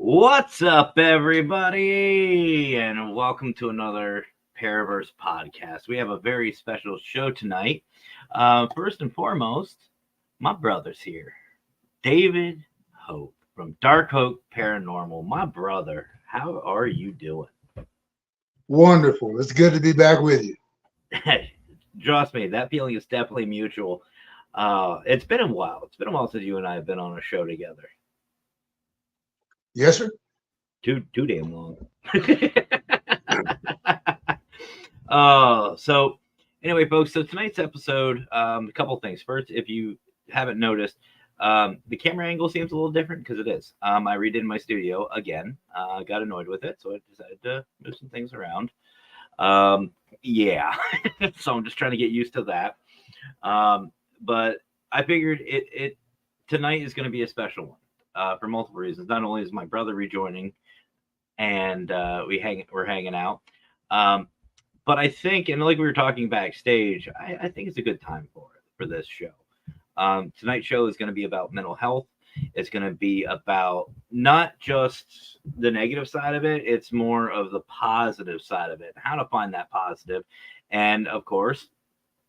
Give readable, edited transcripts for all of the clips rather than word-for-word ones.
What's up, everybody? And welcome to another Paraverse podcast. We have a very special show tonight. First and foremost, my brother's here, David Hope from Dark Hope Paranormal. My brother, how are you doing? Wonderful. It's good to be back with you. Trust me, that feeling is definitely mutual. It's been a while. It's been a while since you and I have been on a show together. Yes, sir. Too damn long. So anyway, folks, so tonight's episode, a couple things. First, if you haven't noticed, the camera angle seems a little different because it is. I redid my studio again. Got annoyed with it, so I decided to move some things around. Yeah, so I'm just trying to get used to that. But I figured it tonight is going to be a special one for multiple reasons. Not only is my brother rejoining, and we're hanging out. But I think, and like we were talking backstage, I think it's a good time for this show. Tonight's show is going to be about mental health. It's going to be about not just the negative side of it, it's more of the positive side of it, how to find that positive, and of course,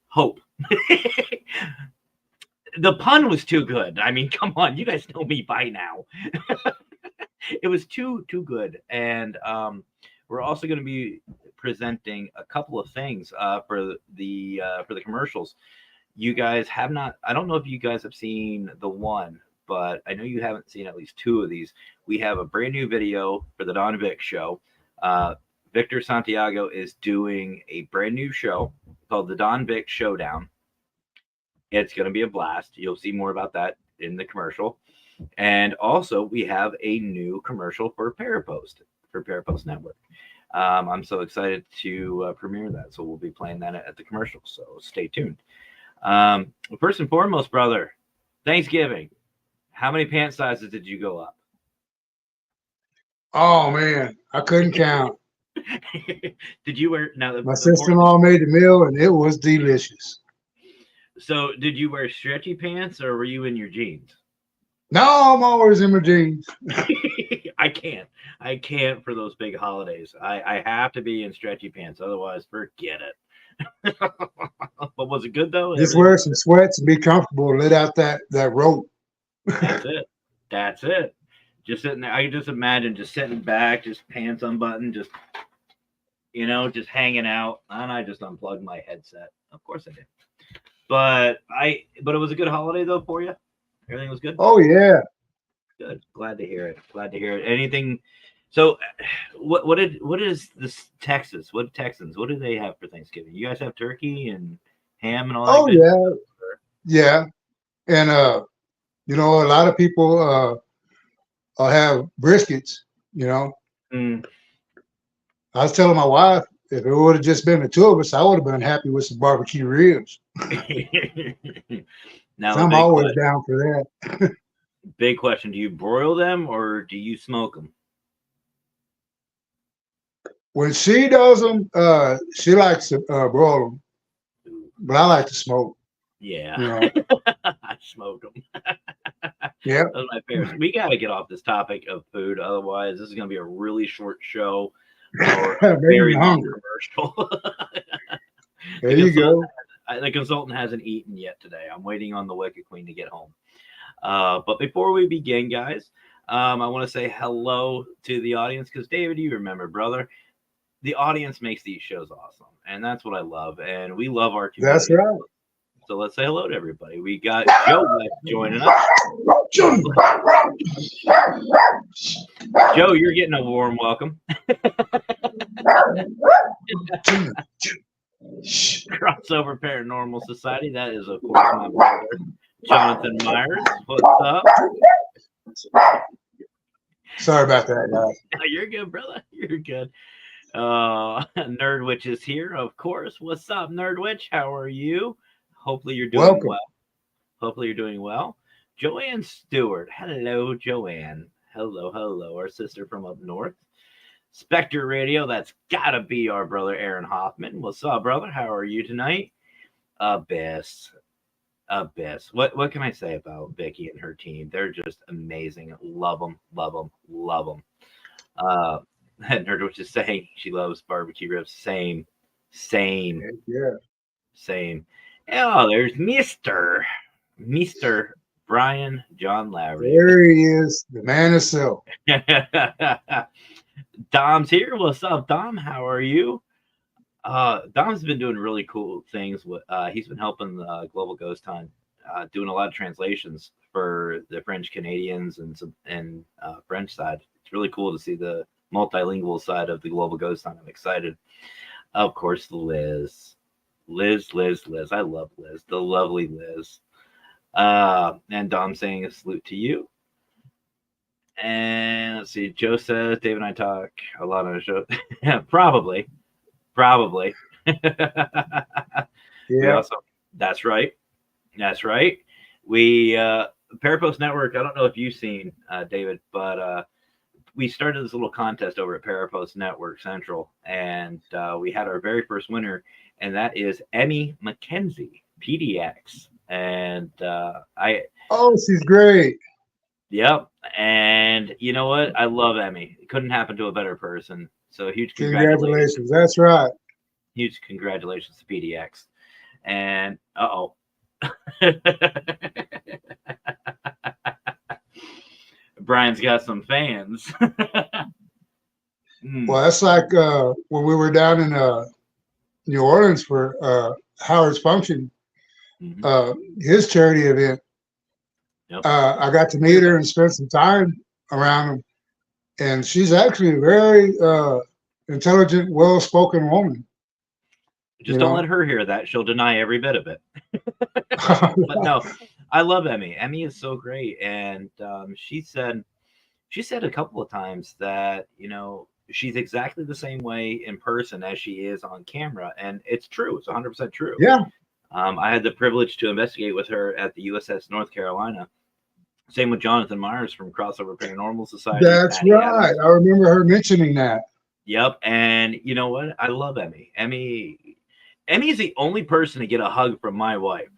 hope. The pun was too good. I mean, come on, you guys know me by now. It was too good, and we're also going to be presenting a couple of things for the commercials. You guys have not. I don't know if you guys have seen the one, but I know you haven't seen at least two of these. We have a brand new video for the Don Vic show. Victor Santiago is doing a brand new show called the Don Vic Showdown. It's going to be a blast. You'll see more about that in the commercial. And also, we have a new commercial for Parapost Network. I'm so excited to premiere that. So we'll be playing that at the commercial. So stay tuned. First and foremost, brother, Thanksgiving. How many pant sizes did you go up? Oh man, I couldn't count. Did you wear now? My sister-in-law made the meal, and it was delicious. So, did you wear stretchy pants, or were you in your jeans? No, I'm always in my jeans. I can't for those big holidays. I have to be in stretchy pants, otherwise, forget it. But was it good though? Just wear some sweats and be comfortable. Let out that rope. That's it. Just sitting there. I can just imagine just sitting back, just pants unbuttoned, just hanging out. And I just unplugged my headset. Of course I did. But it was a good holiday though for you. Everything was good. Oh yeah. Good. Glad to hear it. Anything? So, what is this Texas? What Texans? What do they have for Thanksgiving? You guys have turkey and ham and all that? Oh yeah. And a lot of people have briskets. Mm. I was telling my wife, if it would have just been the two of us, I would have been happy with some barbecue ribs. Now, I'm always down for that. Big question: do you broil them or do you smoke them? When she does them, she likes to broil them, but I like to smoke. Yeah, I smoke them. Yeah, those are my favorites. We got to get off this topic of food, otherwise, this is going to be a really short show or a very long commercial. There you go. The consultant hasn't eaten yet today. I'm waiting on the Wicked Queen to get home. But before we begin, guys, I want to say hello to the audience because, David, you remember, brother, the audience makes these shows awesome. And that's what I love. And we love our community. That's right. So let's say hello to everybody. We got Joe joining us. Joe, you're getting a warm welcome. Crossover Paranormal Society. That is, of course, my brother, Jonathan Myers. What's up? Sorry about that, guys. No, you're good, brother. You're good. Nerdwitch is here, of course. What's up, Nerdwitch? How are you? Hopefully you're doing well. Joanne Stewart. Hello, Joanne. Hello. Our sister from up north. Spectre Radio. That's gotta be our brother Aaron Hoffman. What's up, brother? How are you tonight? Best. Abyss. What can I say about Vicky and her team? They're just amazing. Love them, love them, love them. Uh, and Nerd was just saying she loves barbecue ribs. Same, same, Heck yeah. same. Oh, there's Mister Brian John Laverty. There he is, the man himself. Dom's here. What's up, Dom? How are you? Dom's been doing really cool things. With he's been helping the Global Ghost Hunt, doing a lot of translations for the French Canadians and French side. It's really cool to see the multilingual side of the Global Ghost Hunt. I'm excited. Of course, Liz. I love Liz, the lovely Liz. And Dom saying a salute to you. And let's see, Joe says Dave and I talk a lot on the show. Probably. We also, that's right. We Parapost Network. I don't know if you've seen David, but we started this little contest over at Parapost Network Central, and we had our very first winner, and that is Emmy McKenzie, PDX. And she's great. Yep. And you know what? I love Emmy. It couldn't happen to a better person. So huge congratulations. That's right. Huge congratulations to PDX. And Brian's got some fans. Well, that's like when we were down in New Orleans for Howard's function, his charity event. Yep. I got to meet her and spend some time around him. And she's actually a very intelligent, well-spoken woman. Just don't let her hear that. She'll deny every bit of it. But no, I love Emmy. Emmy is so great. And she said a couple of times that, she's exactly the same way in person as she is on camera. And it's true. It's 100% true. Yeah. I had the privilege to investigate with her at the USS North Carolina. Same with Jonathan Myers from Crossover Paranormal Society. That's right. Adams. I remember her mentioning that. Yep. And you know what? I love Emmy. Emmy is the only person to get a hug from my wife.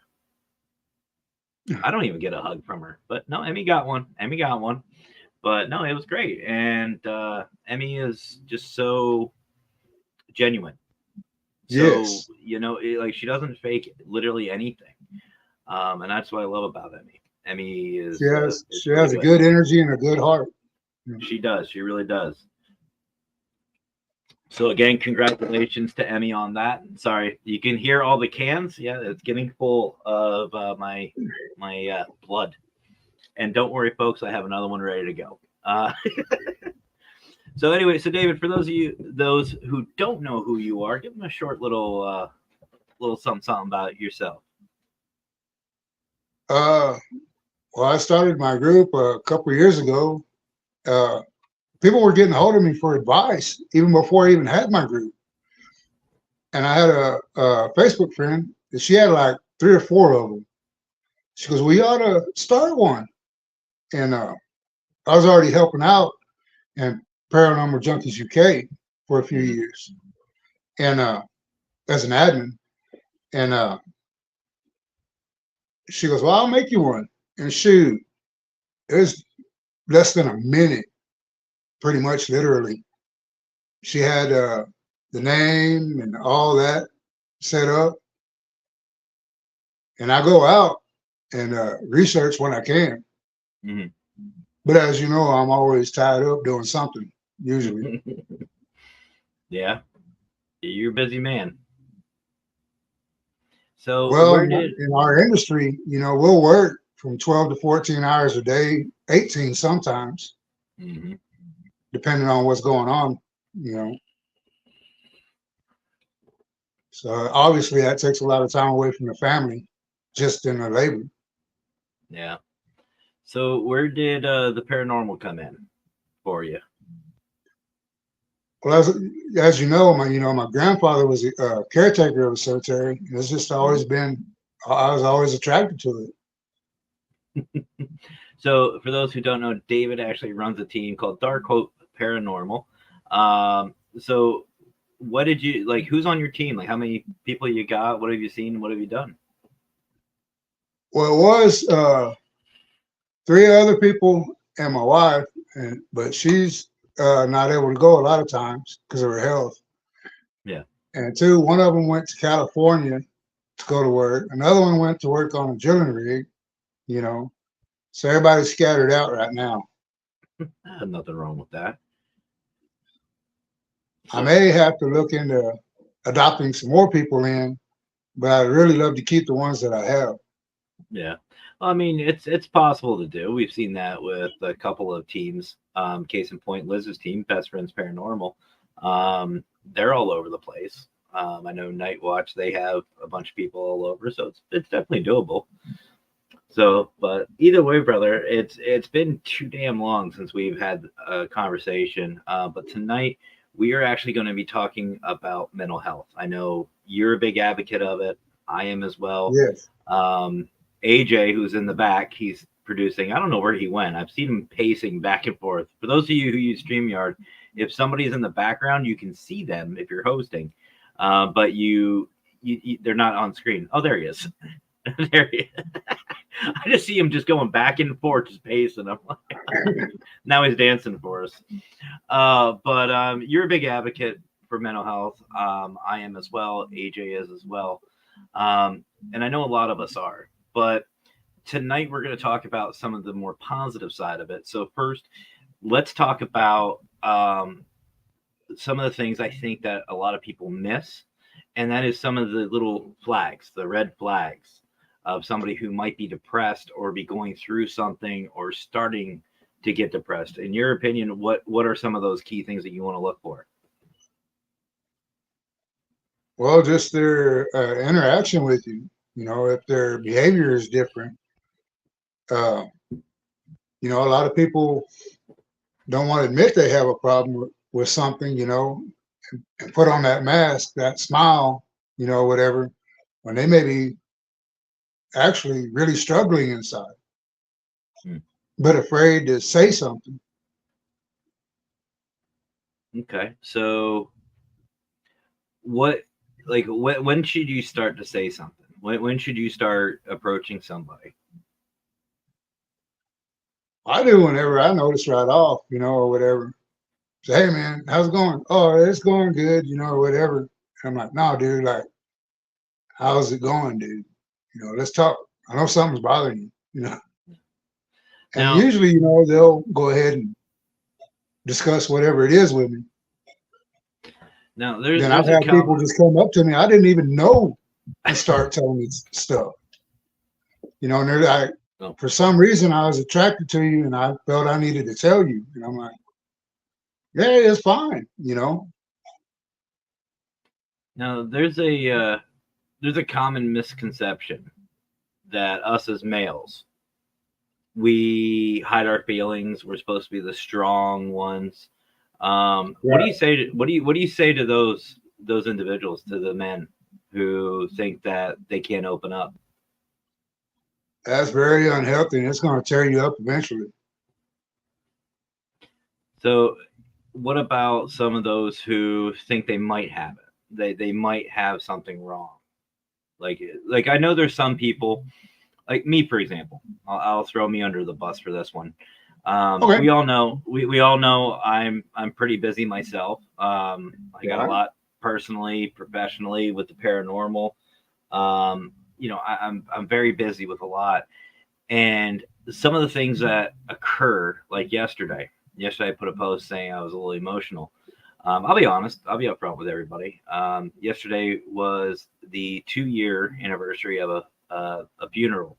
I don't even get a hug from her. But no, Emmy got one. But no, it was great. And Emmy is just so genuine. Yes. So, like she doesn't fake literally anything. And that's what I love about Emmy. Emmy is. She has a good energy and a good heart. She does. She really does. So again, congratulations to Emmy on that. Sorry, you can hear all the cans. Yeah, it's getting full of my blood. And don't worry, folks, I have another one ready to go. So anyway, David, for those who don't know who you are, give them a short little something about yourself. Well, I started my group a couple of years ago. People were getting a hold of me for advice even before I even had my group. And I had a Facebook friend that she had like 3 or 4 of them. She goes, "We ought to start one." And I was already helping out in Paranormal Junkies UK for a few years, and as an admin. And she goes, "Well, I'll make you one." And shoot, it was less than a minute, pretty much literally. She had the name and all that set up. And I go out and research when I can. Mm-hmm. But as you know, I'm always tied up doing something, usually. Yeah. You're a busy man. So, well, in our industry, we'll work from 12 to 14 hours a day, 18 sometimes, depending on what's going on, So obviously that takes a lot of time away from the family, just in the labor. Yeah. So where did the paranormal come in for you? Well, as you know, my grandfather was a caretaker of a cemetery. And it's just always been, I was always attracted to it. So for those who don't know, David actually runs a team called Dark Hope Paranormal. So what did you like? Who's on your team? Like how many people you got? What have you seen? What have you done? Well, it was three other people and my wife, but she's not able to go a lot of times because of her health. Yeah. And two, one of them went to California to go to work. Another one went to work on a drilling rig. You know, so everybody's scattered out right now. Nothing wrong with that. I So, may have to look into adopting some more people in, but I'd really love to keep the ones that I have. yeah. I mean, it's possible to do. We've seen that with a couple of teams. Case in point, Liz's team, Best Friends Paranormal. They're all over the place. I know Night Watch, they have a bunch of people all over, so it's definitely doable. So, but either way, brother, it's been too damn long since we've had a conversation. But tonight we are actually going to be talking about mental health. I know you're a big advocate of it. I am as well. Yes. AJ, who's in the back, he's producing. I don't know where he went. I've seen him pacing back and forth. For those of you who use StreamYard, if somebody's in the background, you can see them if you're hosting, but you they're not on screen. Oh, there he is. There he is. I just see him just going back and forth, just pacing. I'm like, now he's dancing for us. But you're a big advocate for mental health. I am as well. AJ is as well. And I know a lot of us are. But tonight we're going to talk about some of the more positive side of it. So first, let's talk about some of the things I think that a lot of people miss, and that is some of the little flags, the red flags of somebody who might be depressed or be going through something or starting to get depressed. In your opinion, what are some of those key things that you want to look for? Well, just their interaction with you. You know, if their behavior is different. Uh, you know, a lot of people don't want to admit they have a problem with something, you know, and put on that mask, that smile, you know, whatever, when they may be actually really struggling inside, but afraid to say something. Okay. So what, like, when should you start to say something? When should you start approaching somebody? I do whenever I notice right off, you know, or whatever. Say, hey man, how's it going? Oh, it's going good, you know, or whatever. And I'm like, no, dude, like, how's it going, dude? You know, let's talk. I know something's bothering you, you know. And Now, usually, you know, they'll go ahead and discuss whatever it is with me. now Then I've there's a had people common. just come up to me I didn't even know and start telling me stuff. You know, and they're like, Oh, for some reason I was attracted to you and I felt I needed to tell you. And I'm like, yeah, it's fine, you know. now there's a common misconception that us as males, we hide our feelings. We're supposed to be the strong ones. What do Yeah. you say to what do you say to those individuals, to the men who think that they can't open up? That's very unhealthy and it's gonna tear you up eventually. So, what about some of those who think they might have it? They might have something wrong. Like I know there's some people like me, for example. I'll throw me under the bus for this one. Okay. We all know I'm pretty busy myself. I got a Yeah. lot personally, professionally with the paranormal. You know, I'm very busy with a lot, and some of the things that occur, like yesterday. Yesterday, I put a post saying I was a little emotional. I'll be honest. I'll be upfront with everybody. Yesterday was the 2-year anniversary of a funeral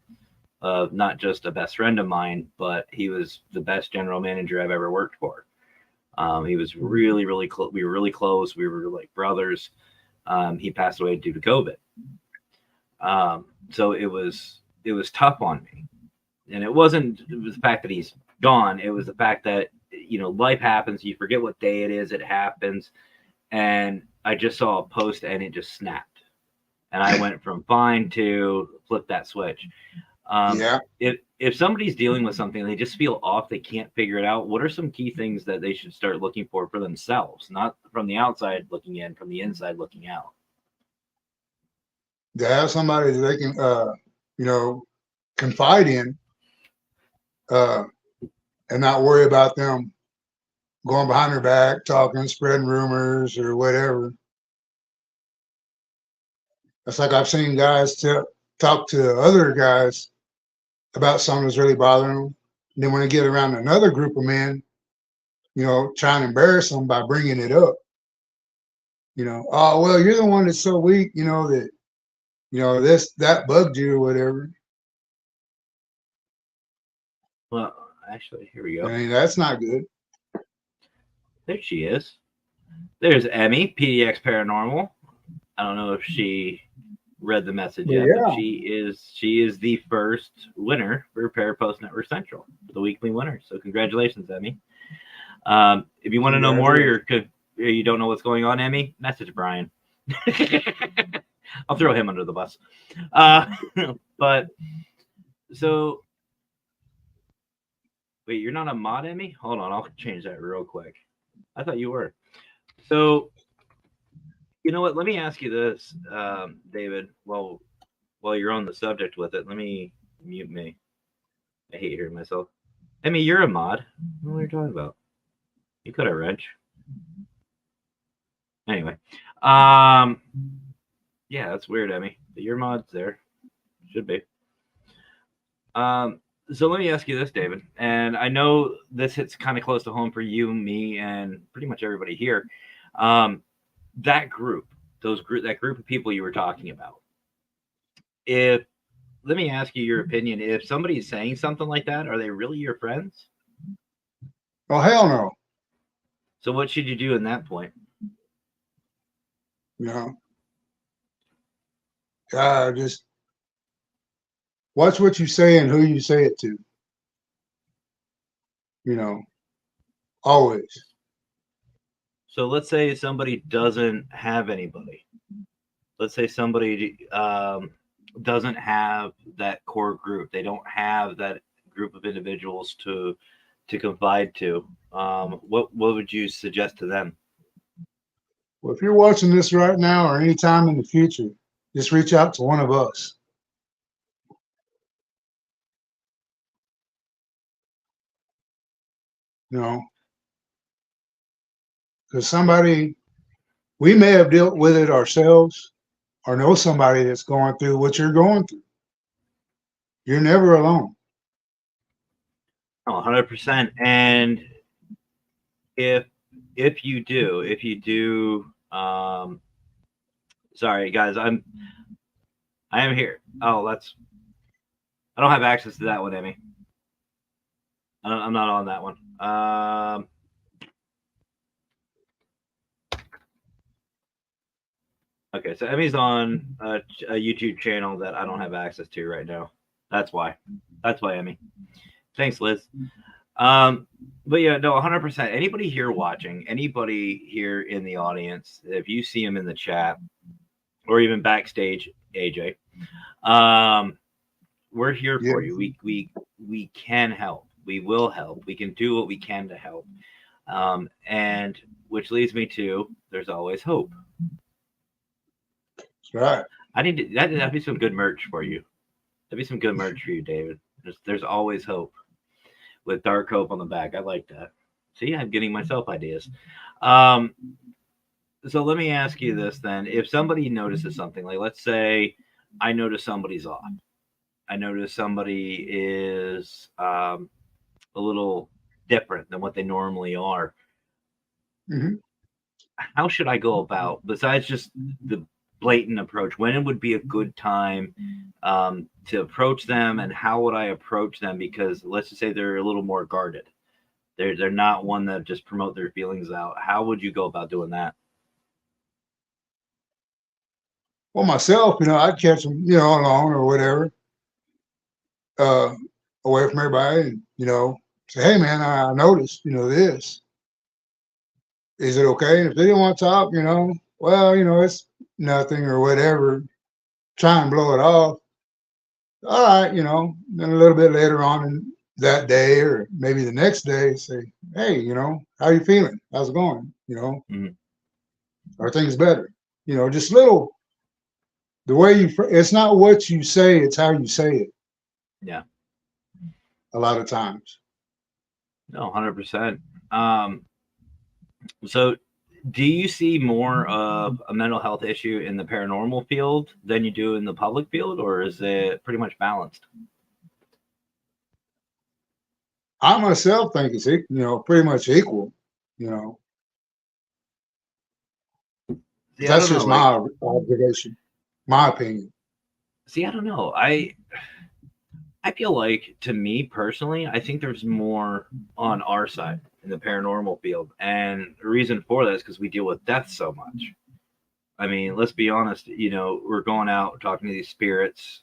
of not just a best friend of mine, but he was the best general manager I've ever worked for. He was really, really close. We were really close. We were like brothers. He passed away due to COVID. So it was tough on me, and it wasn't the fact that he's gone. It was the fact that life happens. You forget what day it is. It happens, and I just saw a post and it just snapped, and I went from fine to flip that switch. Yeah. If somebody's dealing with something, they just feel off, they can't figure it out. What are some key things that they should start looking for themselves, not from the outside looking in, from the inside looking out? To have somebody that they can you know, confide in, and not worry about them going behind their back, talking, spreading rumors or whatever. It's like I've seen guys talk to other guys about something that's really bothering them. And then when they get around another group of men, try and embarrass them by bringing it up. Oh, well, you're the one that's so weak, that, that bugged you or whatever. Well, actually, here we go. I mean, that's not good. There she is. There's Emmy, PDX Paranormal. I don't know if she read the message yet, but she is the first winner for Parapost Network Central, the weekly winner. So congratulations, Emmy. If you want to know more, you don't know what's going on, Emmy, message Brian. I'll throw him under the bus. But so wait, you're not a mod, Emmy? Hold on, I'll change that real quick. I thought you were. So you know what? Let me ask you this, David. Well, while you're on the subject with it, let me mute me. I hate hearing myself. Emmy, you're a mod. What are you talking about? You could have wrench. Anyway, yeah, that's weird, Emmy. But your mod's there. Should be. So let me ask you this, David. And I know this hits kind of close to home for you, me, and pretty much everybody here. That group of people you were talking about. Let me ask you your opinion. If somebody's saying something like that, are they really your friends? Oh, hell no. So what should you do in that point? Just watch what you say and who you say it to. Always. So let's say somebody doesn't have anybody. Let's say somebody doesn't have that core group. They don't have that group of individuals to confide to. What would you suggest to them? Well, if you're watching this right now or any time in the future, just reach out to one of us. Because we may have dealt with it ourselves or know somebody that's going through what you're going through. You're never alone. Oh, 100%. And if you do, sorry guys, I am here. Oh, I don't have access to that one, Emmy. I'm not on that one. Okay, so Emmy's on a YouTube channel that I don't have access to right now. That's why, Emmy. Thanks, Liz. But yeah, no, 100%. Anybody here watching, anybody here in the audience, if you see him in the chat or even backstage, AJ, we're here for you. We can help. We will help. We can do what we can to help. And which leads me to, there's always hope. That's right. That'd be some good merch for you. That'd be some good merch for you, David. There's always hope with dark hope on the back. I like that. See, I'm getting myself ideas. So let me ask you this then. If somebody notices something, like let's say I notice somebody's off. I notice somebody is a little different than what they normally are. Mm-hmm. How should I go about, besides just the blatant approach, when it would be a good time to approach them, and how would I approach them? Because let's just say they're a little more guarded. They're not one that just promote their feelings out. How would you go about doing that? Well, myself, I'd catch them, alone or whatever, away from everybody, and, say, hey, man, I noticed, this. Is it okay? And if they didn't want to talk, well, it's nothing or whatever. Try and blow it off. All right, then a little bit later on in that day or maybe the next day, say, hey, how are you feeling? How's it going? Mm-hmm. Are things better? Just little, the way it's not what you say, it's how you say it. Yeah. A lot of times. No, 100%. So do you see more of a mental health issue in the paranormal field than you do in the public field, or is it pretty much balanced? I myself think it's pretty much equal. You know, See, I that's don't know. just Like, my observation, my opinion. see, I don't know. I feel like, to me personally, I think there's more on our side in the paranormal field, and the reason for that is because we deal with death so much. I mean, let's be honest. We're going out talking to these spirits.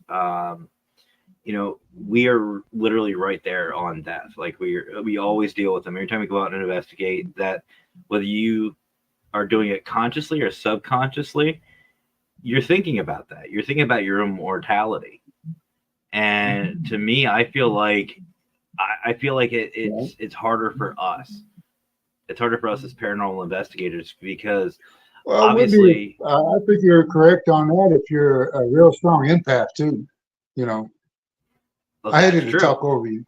We are literally right there on death. Like we always deal with them every time we go out and investigate. That whether you are doing it consciously or subconsciously, you're thinking about that. You're thinking about your own mortality. And to me, I feel like it's harder for us. It's harder for us as paranormal investigators because Well, obviously, I think you're correct on that. If you're a real strong empath too, you know, well, I that's hated to true. talk over you.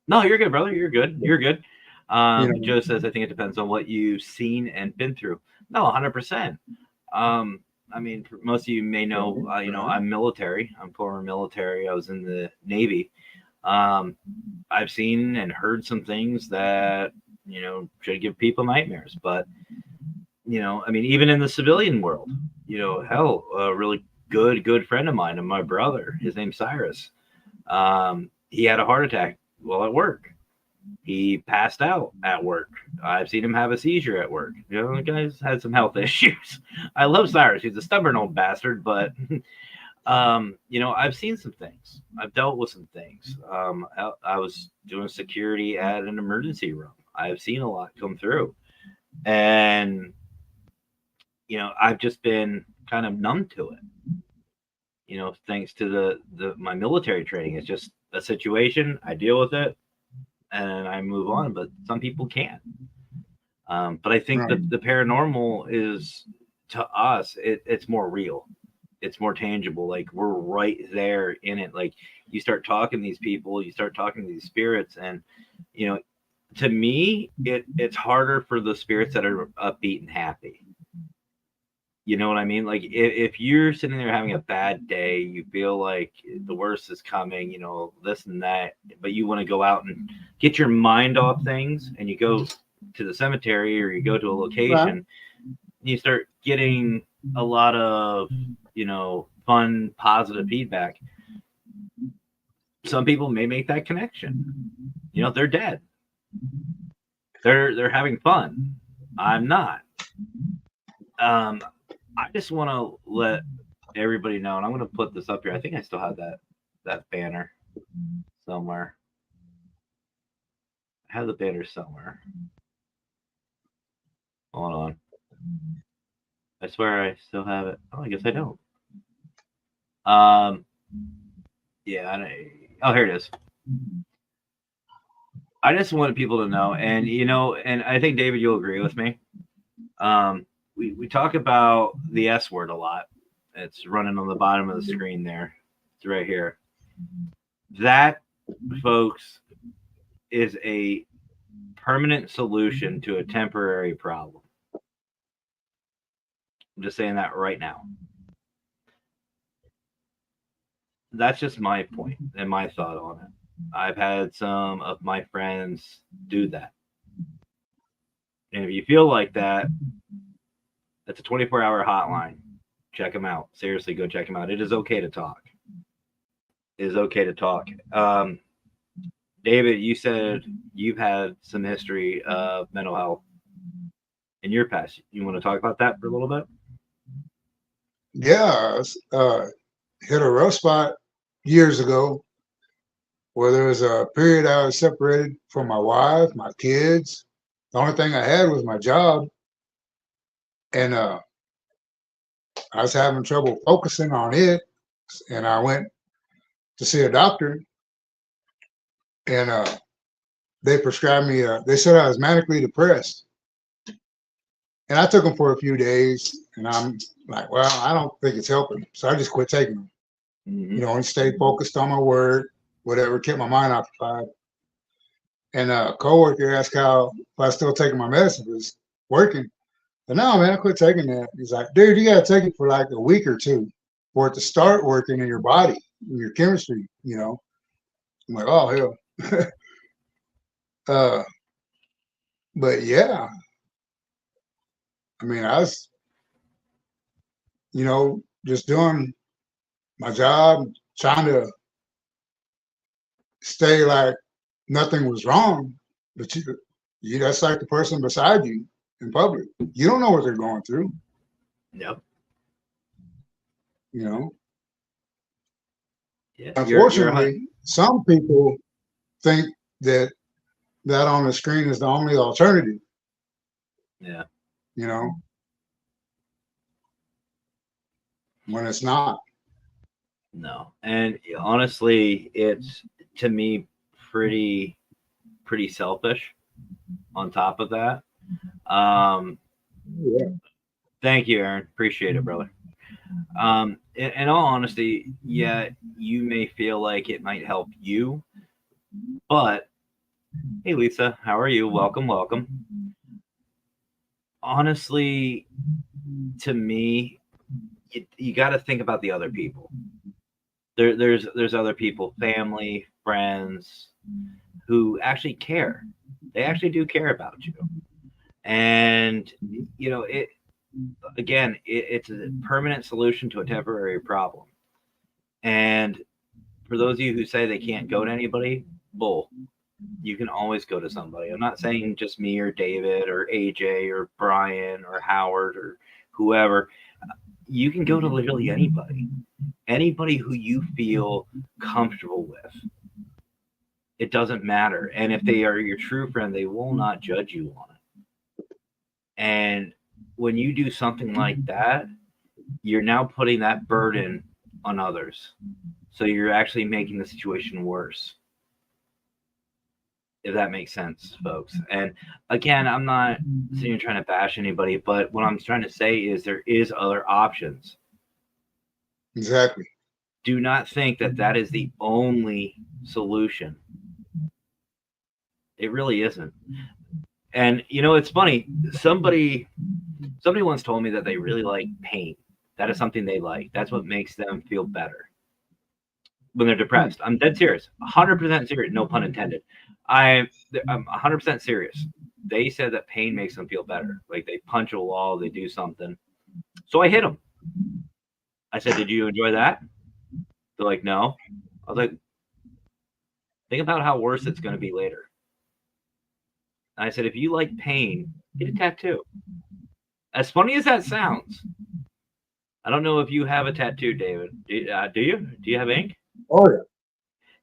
No, you're good, brother. You're good. You're good. You know, Joe says, I think it depends on what you've seen and been through. No, 100%. I mean, for most of you may know, I'm military. I'm former military. I was in the Navy. I've seen and heard some things that, should give people nightmares. But, I mean, even in the civilian world, hell, a really good friend of mine and my brother, his name's Cyrus. He had a heart attack while at work. He passed out at work. I've seen him have a seizure at work. The guy's had some health issues. I love Cyrus. He's a stubborn old bastard, but I've seen some things. I've dealt with some things. I was doing security at an emergency room. I've seen a lot come through, and I've just been kind of numb to it. Thanks to my military training. It's just a situation. I deal with it and I move on, but some people can't. But I think right. the paranormal is, to us, it's more real. It's more tangible. Like we're right there in it. Like you start talking to these people, you start talking to these spirits, and to me, it's harder for the spirits that are upbeat and happy. You know what I mean? Like if you're sitting there having a bad day, you feel like the worst is coming, this and that, but you want to go out and get your mind off things, and you go to the cemetery or you go to a location, Right. and you start getting a lot of, fun, positive feedback. Some people may make that connection. They're dead. They're having fun. I'm not. I just want to let everybody know, and I'm going to put this up here. I think I still have that banner somewhere. I have the banner somewhere. Hold on. I swear I still have it. Oh, I guess I don't. Yeah. Oh, here it is. I just wanted people to know, and and I think David, you'll agree with me. We talk about the S word a lot. It's running on the bottom of the screen there. It's right here. That, folks, is a permanent solution to a temporary problem. I'm just saying that right now. That's just my point and my thought on it. I've had some of my friends do that. And if you feel like that, it's a 24-hour hotline. Check them out. Seriously, go check them out. It is okay to talk. It is okay to talk. David, you said you've had some history of mental health in your past. You want to talk about that for a little bit? Yeah, hit a rough spot years ago where there was a period I was separated from my wife, my kids. The only thing I had was my job. And I was having trouble focusing on it. And I went to see a doctor, and they prescribed me, they said I was manically depressed. And I took them for a few days, and I'm like, well, I don't think it's helping. So I just quit taking them, Mm-hmm. and stayed focused on my work, whatever, kept my mind occupied. And a coworker asked how if I still taking my medicine, was working. But no, man, I quit taking that. He's like, dude, you gotta take it for like a week or two for it to start working in your body, in your chemistry, you know. I'm like, oh hell. uh, but yeah, I mean, I was, you know, just doing my job, trying to stay like nothing was wrong. But you that's like the person beside you in public. You don't know what they're going through, Yep. you know. Yeah. Unfortunately, some people think that that on the screen is the only alternative, Yeah. you know, when it's not. No. And honestly, it's to me pretty selfish on top of that. Yeah. Thank you, Aaron. Appreciate it, brother. In all honesty, yeah, you may feel like it might help you, but hey, Lisa, how are you? Welcome, welcome. Honestly, to me, you got to think about the other people. There's other people, family, friends, who actually care. They actually do care about you, and you know it. Again, it's a permanent solution to a temporary problem. And for those of you who say they can't go to anybody, bull. You can always go to somebody. I'm not saying just me or David or AJ or Brian or Howard or whoever. You can go to literally anybody who you feel comfortable with. It doesn't matter. And if they are your true friend, they will not judge you on it. And when you do something like that, you're now putting that burden on others. So you're actually making the situation worse. If that makes sense, folks. And again, I'm not sitting here trying to bash anybody, but what I'm trying to say is there is other options. Exactly. Do not think that that is the only solution. It really isn't. And you know, it's funny. Somebody once told me that they really like pain. That is something they like. That's what makes them feel better when they're depressed. I'm dead serious. 100% serious. No pun intended. I'm 100% serious. They said that pain makes them feel better. Like they punch a wall, they do something. So I hit them. I said, "Did you enjoy that?" They're like, "No." I was like, "Think about how worse it's going to be later." And I said, "If you like pain, get a tattoo." As funny as that sounds, I don't know if you have a tattoo, David. Do you? Do you have ink? Oh yeah.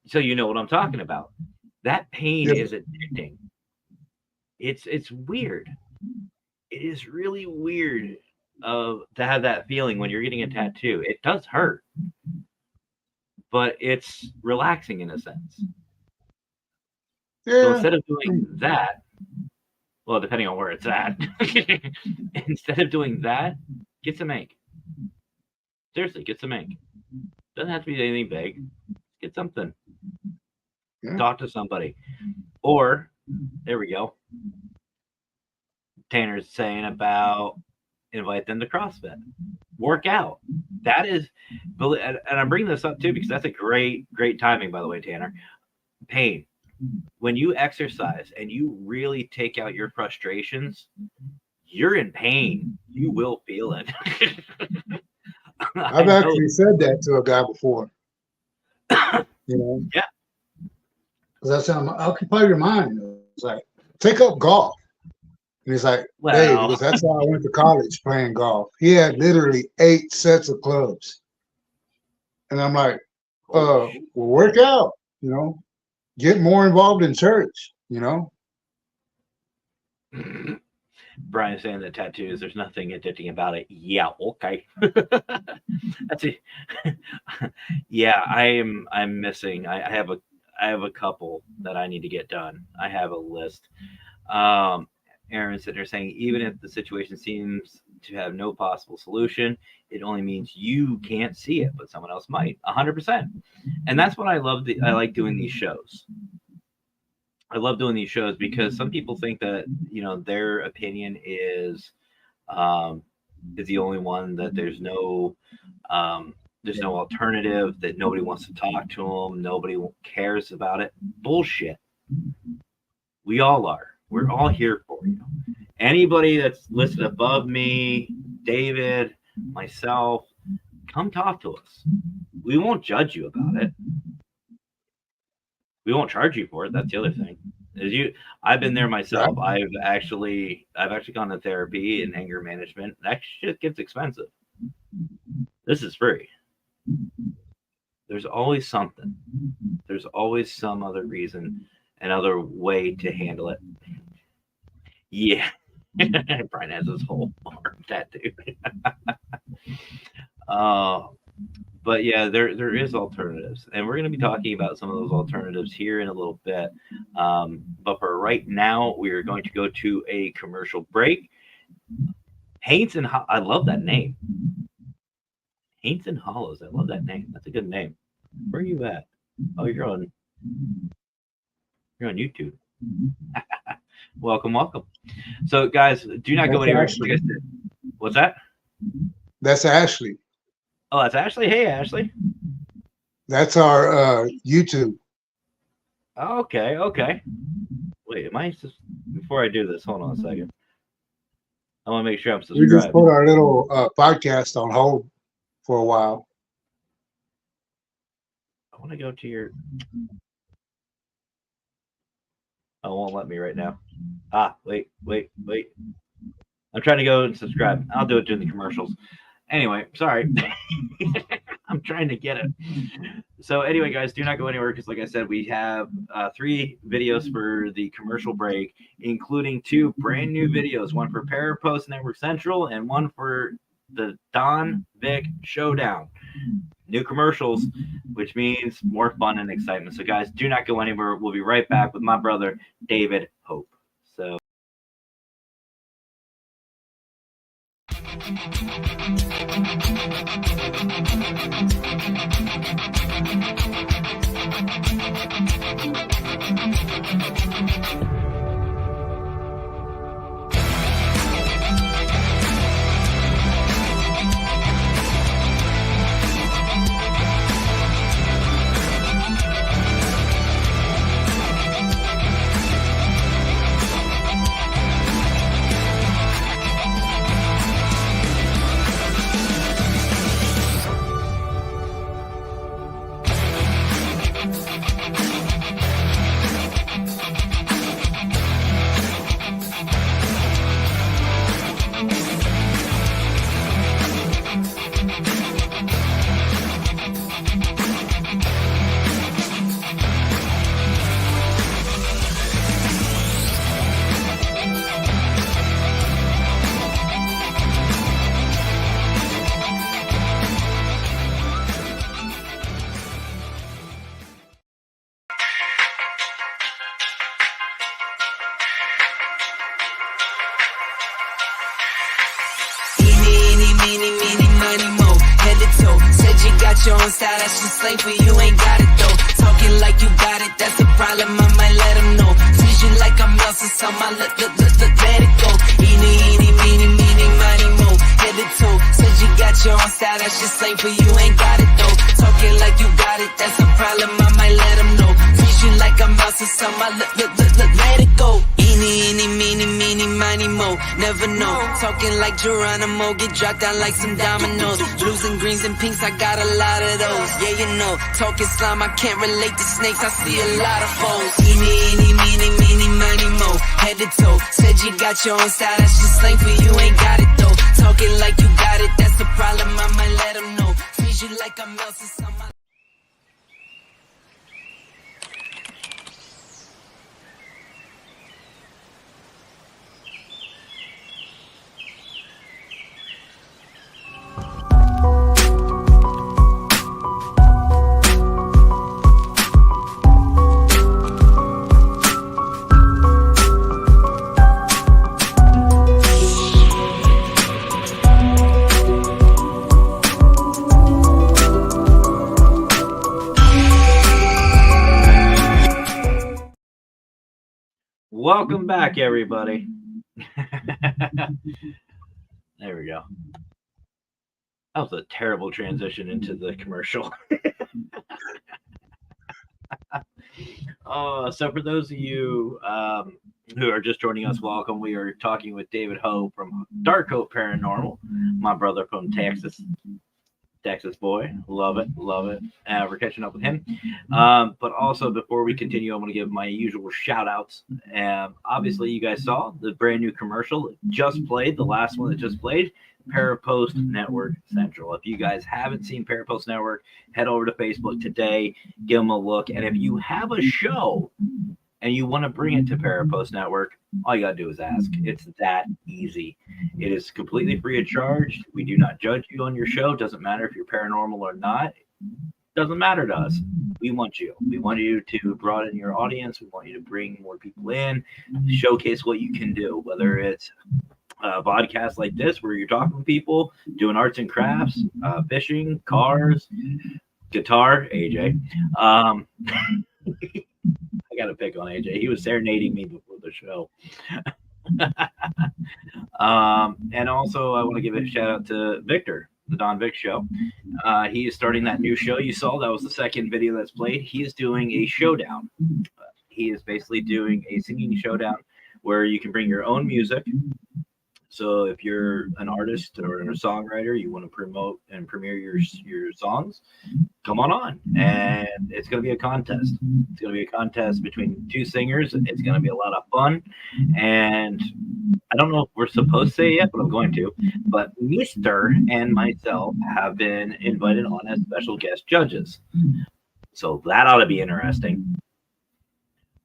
So you know what I'm talking about. That pain Yeah. is addicting. It's weird. It is really weird to have that feeling when you're getting a tattoo. It does hurt, but it's relaxing in a sense. So Yeah. instead of doing that, well, depending on where it's at, instead of doing that, get some ink. Seriously, get some ink. Doesn't have to be anything big. Get something. Yeah. Talk to somebody. Or, there we go. Tanner's saying about invite them to CrossFit. Work out. That is, and I'm bringing this up too because that's a great timing, by the way, Tanner. Pain. When you exercise and you really take out your frustrations, you're in pain. You will feel it. I've actually said that to a guy before. You know? Yeah. Because I said, occupy your mind. It's like, take up golf. And he's like, Dave, because that's how I went to college playing golf. He had literally 8 sets of clubs. And I'm like, well, work out, you know, get more involved in church, you know. Brian saying that tattoos, there's nothing addicting about it. Yeah, okay. That's it. Yeah, I'm missing. I have a couple that I need to get done. I have a list. Aaron sitting there saying, even if the situation seems to have no possible solution. It only means you can't see it, but someone else might. 100%. And that's what I love. I like doing these shows. I love doing these shows because some people think that, you know, their opinion is the only one, that there's no alternative, that nobody wants to talk to them, nobody cares about it. Bullshit. We all are. We're all here for you. Anybody that's listed above me, David, myself, come talk to us. We won't judge you about it. We won't charge you for it. That's the other thing. I've been there myself. I've actually gone to therapy and anger management. That shit gets expensive. This is free. There's always something. There's always some other reason, another way to handle it. Yeah. Brian has his whole arm tattoo. But yeah, there is alternatives, and we're going to be talking about some of those alternatives here in a little bit. But for right now, we are going to go to a commercial break. Haints and I love that name. Haints and Hollows. I love that name. That's a good name. Where are you at? Oh, you're on YouTube. Welcome. So, guys, do not go anywhere. What's that? That's Ashley. Oh, that's Ashley. Hey, Ashley. That's our YouTube. Okay. Wait, before I do this, hold on a second. I want to make sure I'm subscribed. We just put our little podcast on hold for a while. I want to go to your... Oh, it won't let me right now. Wait. I'm trying to go and subscribe. I'll do it during the commercials. Anyway, sorry. I'm trying to get it. So anyway, guys, do not go anywhere because, like I said, we have 3 videos for the commercial break, including 2 brand new videos, one for Parapost Network Central and one for the Don Vic Showdown. New commercials, which means more fun and excitement. So, guys, do not go anywhere. We'll be right back with my brother, David Hope. So. Your own style, that's just slang for you, ain't got it though. Talking like you got it, that's a problem, I might let them know. Tease you like I'm Nelson, so I let it go. Eeny, meeny, miny, mo. Head to toe, said you got your own style, that's just slang for you, ain't got it though. Talking like you got it, that's a problem, I might let them know. Tease you like I'm Nelson, so I let it go. Eeny, meeny, miny, mo. Never know. Talking like Geronimo, get dropped down like some dominoes. Blues and greens and pinks, I got a lot of those. Yeah, you know. Talking slime, I can't relate to snakes, I see a lot of foes. Eeny, meeny, miny, mo. Head to toe. Said you got your own style, that's just slang for you, ain't got it though. Talking like you got it, that's the problem, I might let them know. Feed you like I'm Nelson, so my Welcome back, everybody. There we go. That was a terrible transition into the commercial. So for those of you who are just joining us, welcome. We are talking with David Ho from Dark Hope Paranormal, my brother from Texas boy. Love it. We're catching up with him. But also, before we continue, I want to give my usual shout outs. Obviously, you guys saw the brand new commercial that just played, the last one that just played, Parapost Network Central. If you guys haven't seen Parapost Network, head over to Facebook today, give them a look. And if you have a show and you want to bring it to Parapost Network, all you got to do is ask. It's that easy. It is completely free of charge. We do not judge you on your show. Doesn't matter if you're paranormal or not. Doesn't matter to us. We want you. We want you to broaden your audience. We want you to bring more people in, showcase what you can do, whether it's a podcast like this where you're talking to people, doing arts and crafts, fishing, cars, guitar, AJ. I got to pick on AJ. He was serenading me before the show. And also, I want to give a shout out to Victor, the Don Vic Show. He is starting that new show. You saw that was the second video that's played. He is doing a showdown. He is basically doing a singing showdown where you can bring your own music. So if you're an artist or a songwriter, you want to promote and premiere your songs, come on. And it's going to be a contest. It's going to be a contest between two singers. It's going to be a lot of fun. And I don't know if we're supposed to say it yet, but I'm going to. But Mr. and myself have been invited on as special guest judges. So that ought to be interesting.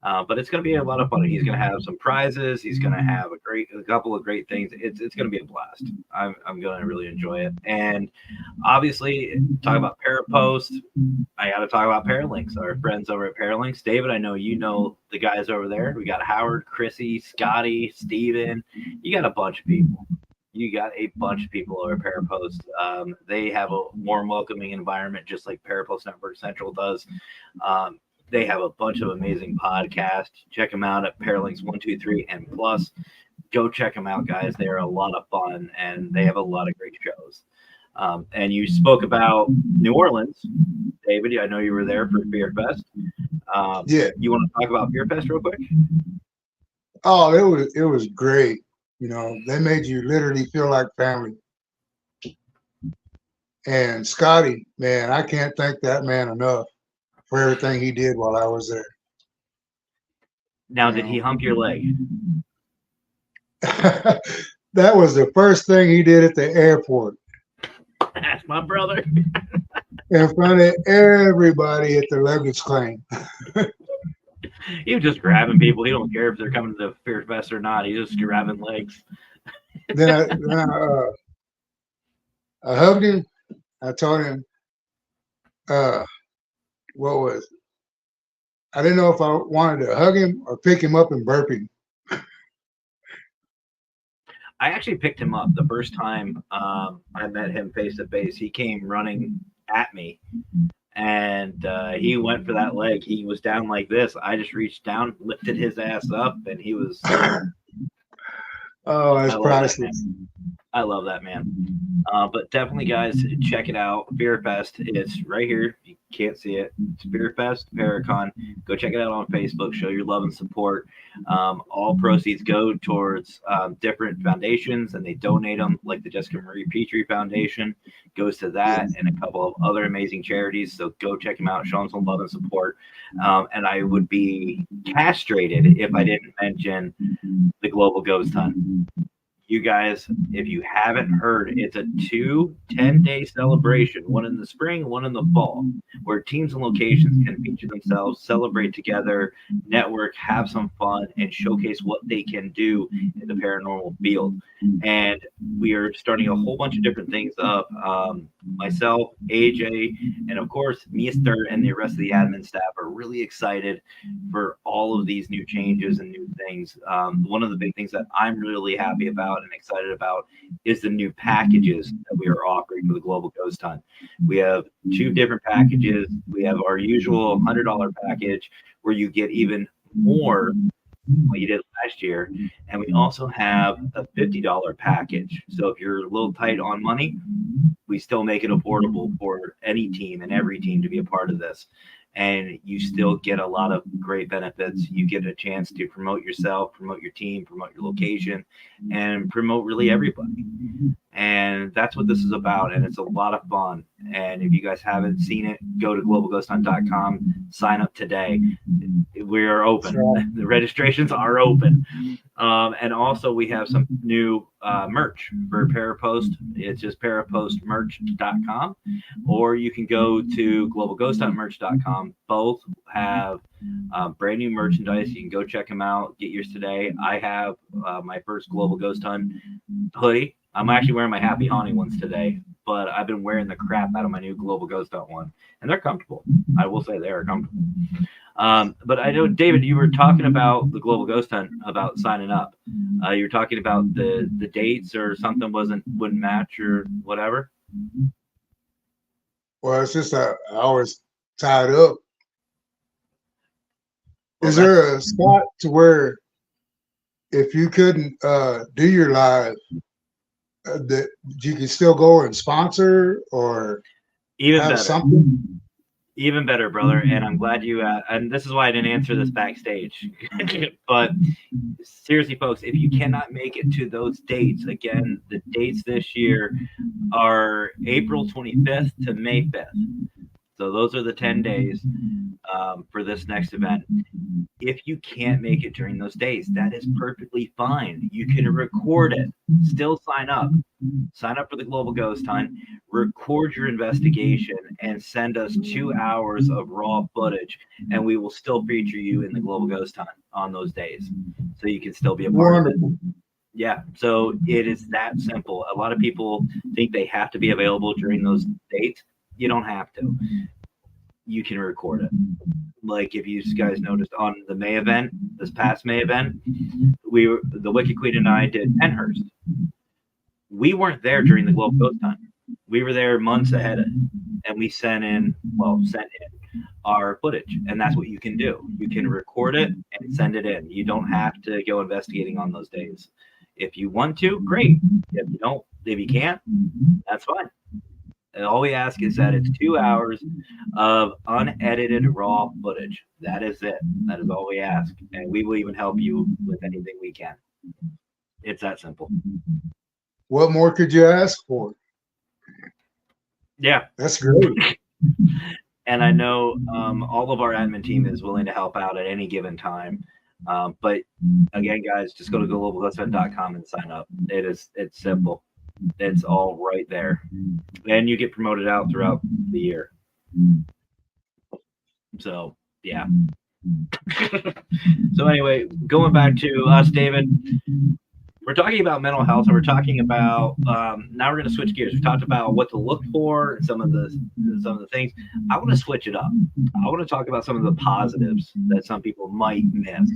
But it's going to be a lot of fun. He's going to have some prizes. He's going to have a couple of great things. It's going to be a blast. I'm going to really enjoy it. And obviously, talk about Parapost. I got to talk about Paralinks, our friends over at Paralinks. David, I know you know the guys over there. We got Howard, Chrissy, Scotty, Steven. You got a bunch of people. You got a bunch of people over at Parapost. They have a warm, welcoming environment, just like Parapost Network Central does. They have a bunch of amazing podcasts. Check them out at Paralinks 123 and Plus. Go check them out, guys. They are a lot of fun, and they have a lot of great shows. And you spoke about New Orleans, David. I know you were there for Fear Fest. Yeah. You want to talk about Fear Fest real quick? Oh, it was great. You know, they made you literally feel like family. And Scotty, man, I can't thank that man enough for everything he did while I was there. Now, did he hump your leg? That was the first thing he did at the airport. That's my brother. In front of everybody at the luggage claim. He was just grabbing people. He don't care if they're coming to the Fear Fest or not. He's just grabbing legs. Then I hugged him. I told him, I didn't know if I wanted to hug him or pick him up and burp him. I actually picked him up the first time I met him face to face. He came running at me, and he went for that leg. He was down like this. I just reached down, lifted his ass up, and he was. Oh, that's priceless. I love that, man. But definitely, guys, check it out. Fear Fest. It's right here. You can't see it. It's Fear Fest, Paracon. Go check it out on Facebook. Show your love and support. All proceeds go towards different foundations, and they donate them, like the Jessica Marie Petrie Foundation goes to that, and a couple of other amazing charities. So go check them out. Show them some love and support. And I would be castrated if I didn't mention the Global Ghost Hunt. You guys, if you haven't heard, it's a 2 10-day celebration, one in the spring, one in the fall, where teams and locations can feature themselves, celebrate together, network, have some fun, and showcase what they can do in the paranormal field. And we are starting a whole bunch of different things up. Myself, AJ, and of course, Mr. and the rest of the admin staff are really excited for all of these new changes and new things. One of the big things that I'm really happy about and excited about is the new packages that we are offering for the Global Ghost Hunt. We have 2 different packages. We have our usual $100 package where you get even more what you did last year. And we also have a $50 package. So if you're a little tight on money, we still make it affordable for any team and every team to be a part of this. And you still get a lot of great benefits. You get a chance to promote yourself, promote your team, promote your location, and promote really everybody. And that's what this is about. And it's a lot of fun. And if you guys haven't seen it, go to globalghosthunt.com, sign up today. We are open. The registrations are open. And also we have some new merch for Parapost. It's just parapostmerch.com, or you can go to globalghosthuntmerch.com. Both have brand new merchandise. You can go check them out. Get yours today. I have my first Global Ghost Hunt hoodie. I'm actually wearing my Happy Haunting ones today, but I've been wearing the crap out of my new Global Ghost Hunt one, and they're comfortable. I will say they are comfortable. But I know, David, you were talking about the Global Ghost Hunt, about signing up. You were talking about the dates, or something wouldn't match or whatever. Well, it's just that I was tied up. Well, Is there a spot to where if you couldn't do your live, that you can still go and sponsor or even have better? something? Even better, brother. And I'm glad you, and this is why I didn't answer this backstage. But seriously, folks, if you cannot make it to those dates, again, the dates this year are April 25th to May 5th. So those are the 10 days for this next event. If you can't make it during those days, that is perfectly fine. You can record it. Still sign up. Sign up for the Global Ghost Hunt. Record your investigation and send us 2 hours of raw footage, and we will still feature you in the Global Ghost Hunt on those days, so you can still be a part of it. Yeah, so it is that simple. A lot of people think they have to be available during those dates. You don't have to. You can record it. Like if you guys noticed on the May event, this past May event, the Wicked Queen and I did Penhurst. We weren't there during the Global Ghost Hunt. We were there months ahead of it, and we sent in our footage, and that's what you can do. You can record it and send it in. You don't have to go investigating on those days. If you want to, great. If you don't, if you can't, that's fine. And all we ask is that it's 2 hours of unedited raw footage. That is it. That is all we ask. And we will even help you with anything we can. It's that simple. What more could you ask for? Yeah. That's great. And I know all of our admin team is willing to help out at any given time. But again, guys, just go to globalghosthunt.com and sign up. It's simple. It's all right there. And you get promoted out throughout the year. So, yeah. So anyway, going back to us, David, we're talking about mental health, and we're talking about now we're going to switch gears. We talked about what to look for and some of the things. I want to switch it up. I want to talk about some of the positives that some people might miss,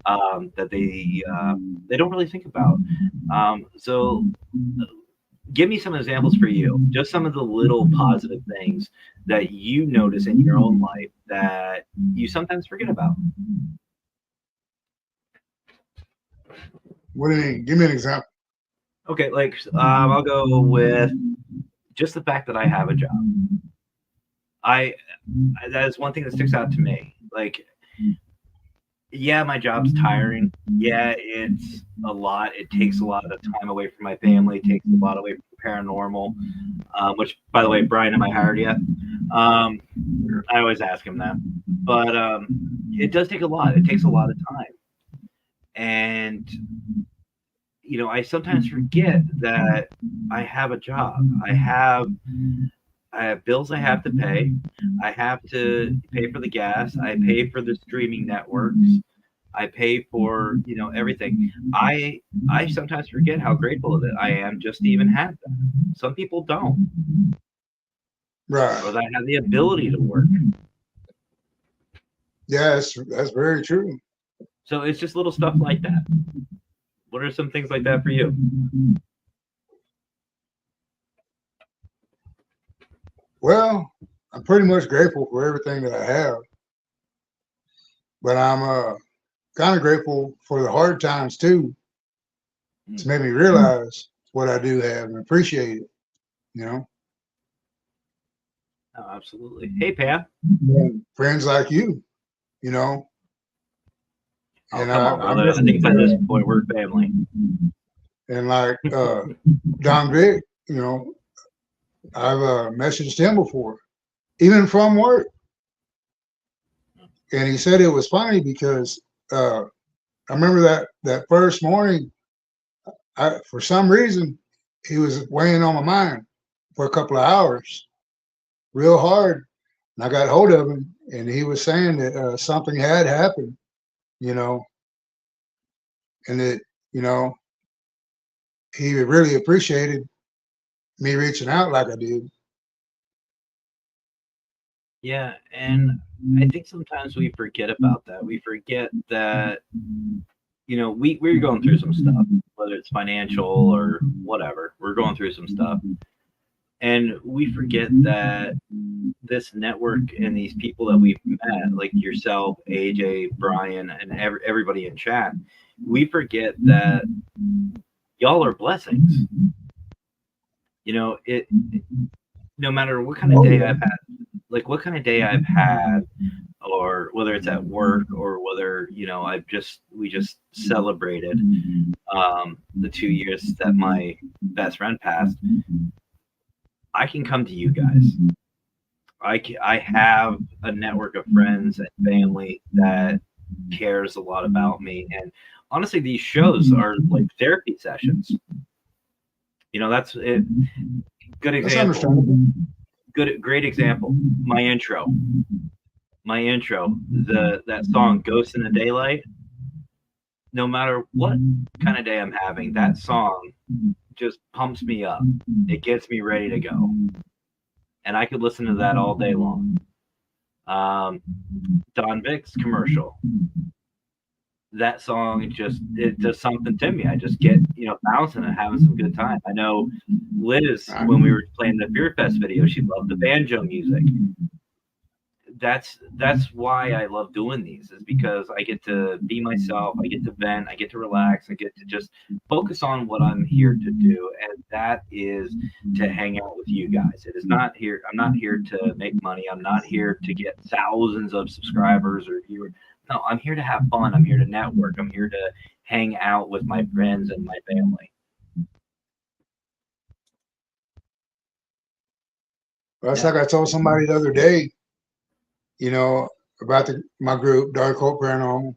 that they don't really think about. So give me some examples for you, just some of the little positive things that you notice in your own life that you sometimes forget about. What do you mean? Give me an example. Okay, like I'll go with just the fact that I have a job. That is one thing that sticks out to me. Like, yeah, my job's tiring. Yeah, it's a lot. It takes a lot of time away from my family. It takes a lot away from paranormal, which, by the way, Brian, am I hired yet? I always ask him that. But it does take a lot. It takes a lot of time. And, you know, I sometimes forget that I have a job. I have bills I have to pay. I have to pay for the gas. I pay for the streaming networks. I pay for, you know, everything. I sometimes forget how grateful that I am just to even have that. Some people don't. Right. Or that I have the ability to work. Yeah, that's very true. So it's just little stuff like that. What are some things like that for you? Well, I'm pretty much grateful for everything that I have, but I'm kind of grateful for the hard times too. It's made me realize what I do have and appreciate it, you know. Oh, absolutely. Hey, Pam. And friends like you, you know. Oh, And come on, I brother. I think by this point we're family. And like Don Vic, you know, I've messaged him before, even from work. And he said it was funny because I remember that first morning, for some reason, he was weighing on my mind for a couple of hours, real hard. And I got hold of him, and he was saying that something had happened, you know, and that, you know, he really appreciated me reaching out like I did. Yeah, and I think sometimes we forget about that. We forget that, you know, we're going through some stuff, whether it's financial or whatever. We're going through some stuff. And we forget that this network and these people that we've met, like yourself, AJ, Brian, and everybody in chat, we forget that y'all are blessings. You know, no matter what kind of day I've had, like what kind of day I've had, or whether it's at work or whether, you know, we just celebrated the 2 years that my best friend passed. I can come to you guys. I have a network of friends and family that cares a lot about me, and honestly, these shows are like therapy sessions. You know, that's it. Good example. Great example. My intro. That song "Ghost in the Daylight." No matter what kind of day I'm having, that song just pumps me up. It gets me ready to go, and I could listen to that all day long. Don Vic's commercial. That song, it does something to me. I just get, you know, bouncing and having some good time. I know Liz, when we were playing the Beer Fest video, she loved the banjo music. That's why I love doing these, is because I get to be myself, I get to vent, I get to relax, I get to just focus on what I'm here to do, and that is to hang out with you guys. It is not here. I'm not here to make money. I'm not here to get thousands of subscribers or viewers. No, I'm here to have fun. I'm here to network. I'm here to hang out with my friends and my family. Well, that's like I told somebody the other day, you know, about my group, Dark Hope Paranormal.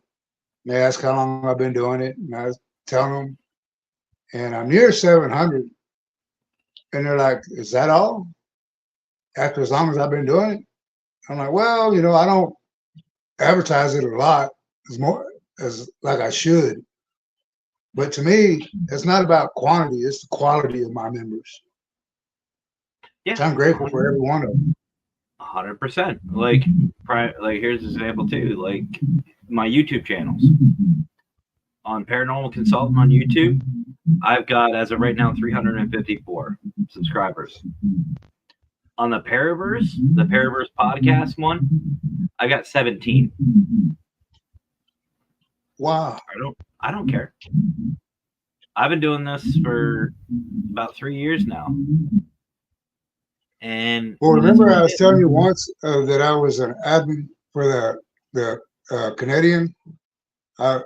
They asked how long I've been doing it, and I was telling them, and I'm near 700. And they're like, "Is that all? After as long as I've been doing it?" I'm like, "Well, you know, I don't advertise it a lot as more as like I should. But to me, it's not about quantity; it's the quality of my members." Yeah, So I'm grateful for every one of them. 100%. Like here's an example too. Like my YouTube channels on Paranormal Consultant on YouTube, I've got, as of right now, 354 subscribers. On the Paraverse podcast one, I got 17. Wow. I don't care. I've been doing this for about 3 years now. And well, remember I was telling you once that I was an admin for the Canadian. I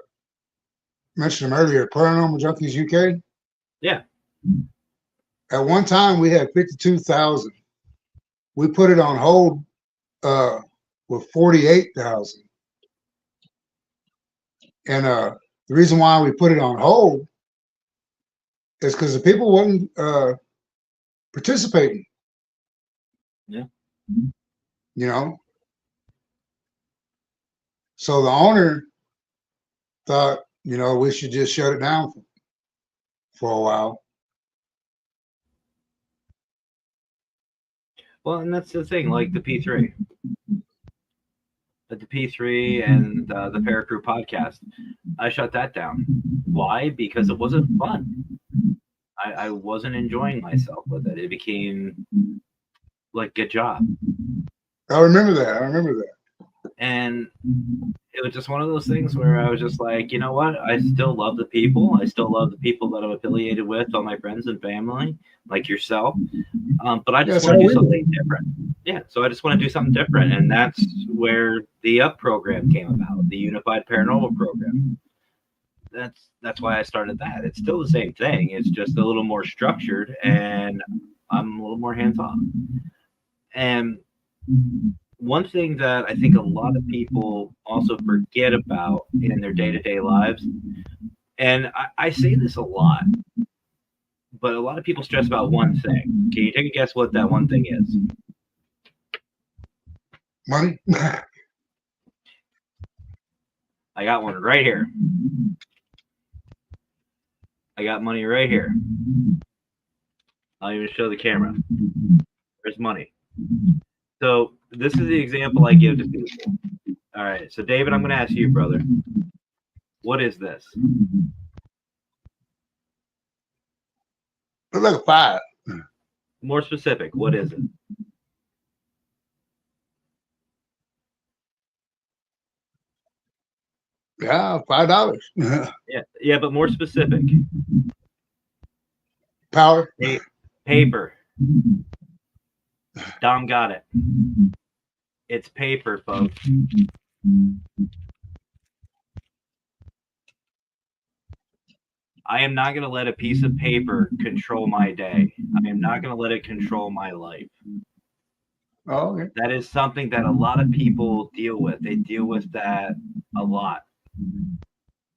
mentioned them earlier, Paranormal Junkies UK. Yeah. At one time, we had 52,000. We put it on hold with 48,000. And the reason why we put it on hold is because the people wasn't participating. Yeah. You know? So the owner thought, you know, we should just shut it down for a while. Well, and that's the thing, like the P3. But the P3 and the Paracrew podcast, I shut that down. Why? Because it wasn't fun. I wasn't enjoying myself with it. It became like a job. I remember that. And it was just one of those things where I was just like, you know what? I still love the people. I still love the people that I'm affiliated with, all my friends and family, like yourself. But I just Yes, want I to do will. something different. Yeah, so I just want to do something different, and that's where the UP program came about, the Unified Paranormal Program. That's why I started that. It's still the same thing. It's just a little more structured, and I'm a little more hands on. And one thing that I think a lot of people also forget about in their day to day lives, and I say this a lot, but a lot of people stress about one thing. Can you take a guess what that one thing is? Money. I got one right here. I got money right here. I'll even show the camera. There's money. So this is the example I give to people. All right. So David, I'm going to ask you, brother. What is this? Look like a 5. More specific. What is it? Yeah, $5. Yeah, but more specific. Power. Paper. Dom got it. It's paper, folks. I am not going to let a piece of paper control my day. I am not going to let it control my life. Oh, okay. That is something that a lot of people deal with. They deal with that a lot.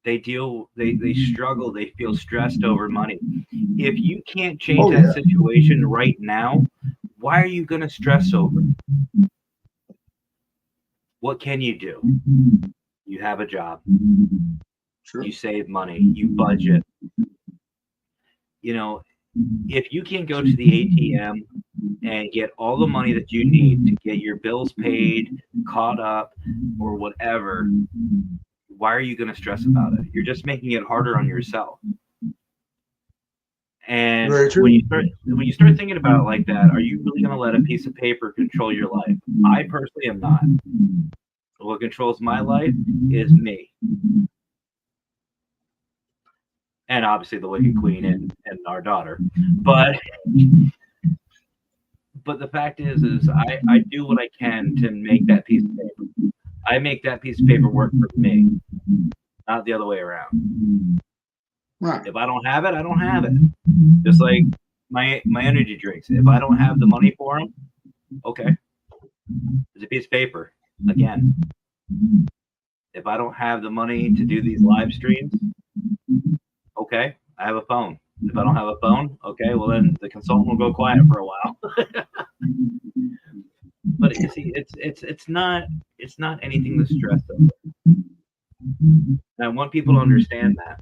They struggle, they feel stressed over money. If you can't change that situation right now, why are you going to stress over it? What can you do? You have a job. Sure. You save money. You budget. You know, if you can't go to the ATM and get all the money that you need to get your bills paid, caught up, or whatever, why are you going to stress about it? You're just making it harder on yourself. And when you start thinking about it like that, are you really going to let a piece of paper control your life? I personally am not. What controls my life is me. And obviously the Wicked Queen and our daughter. But the fact is I do what I can to make that piece of paper. I make that piece of paper work for me, not the other way around. Right. If I don't have it, I don't have it. Just like my energy drinks. If I don't have the money for them, okay. It's a piece of paper. Again, if I don't have the money to do these live streams, okay, I have a phone. If I don't have a phone, okay, well then the consultant will go quiet for a while. But you see, it's not anything to stress over. And I want people to understand that.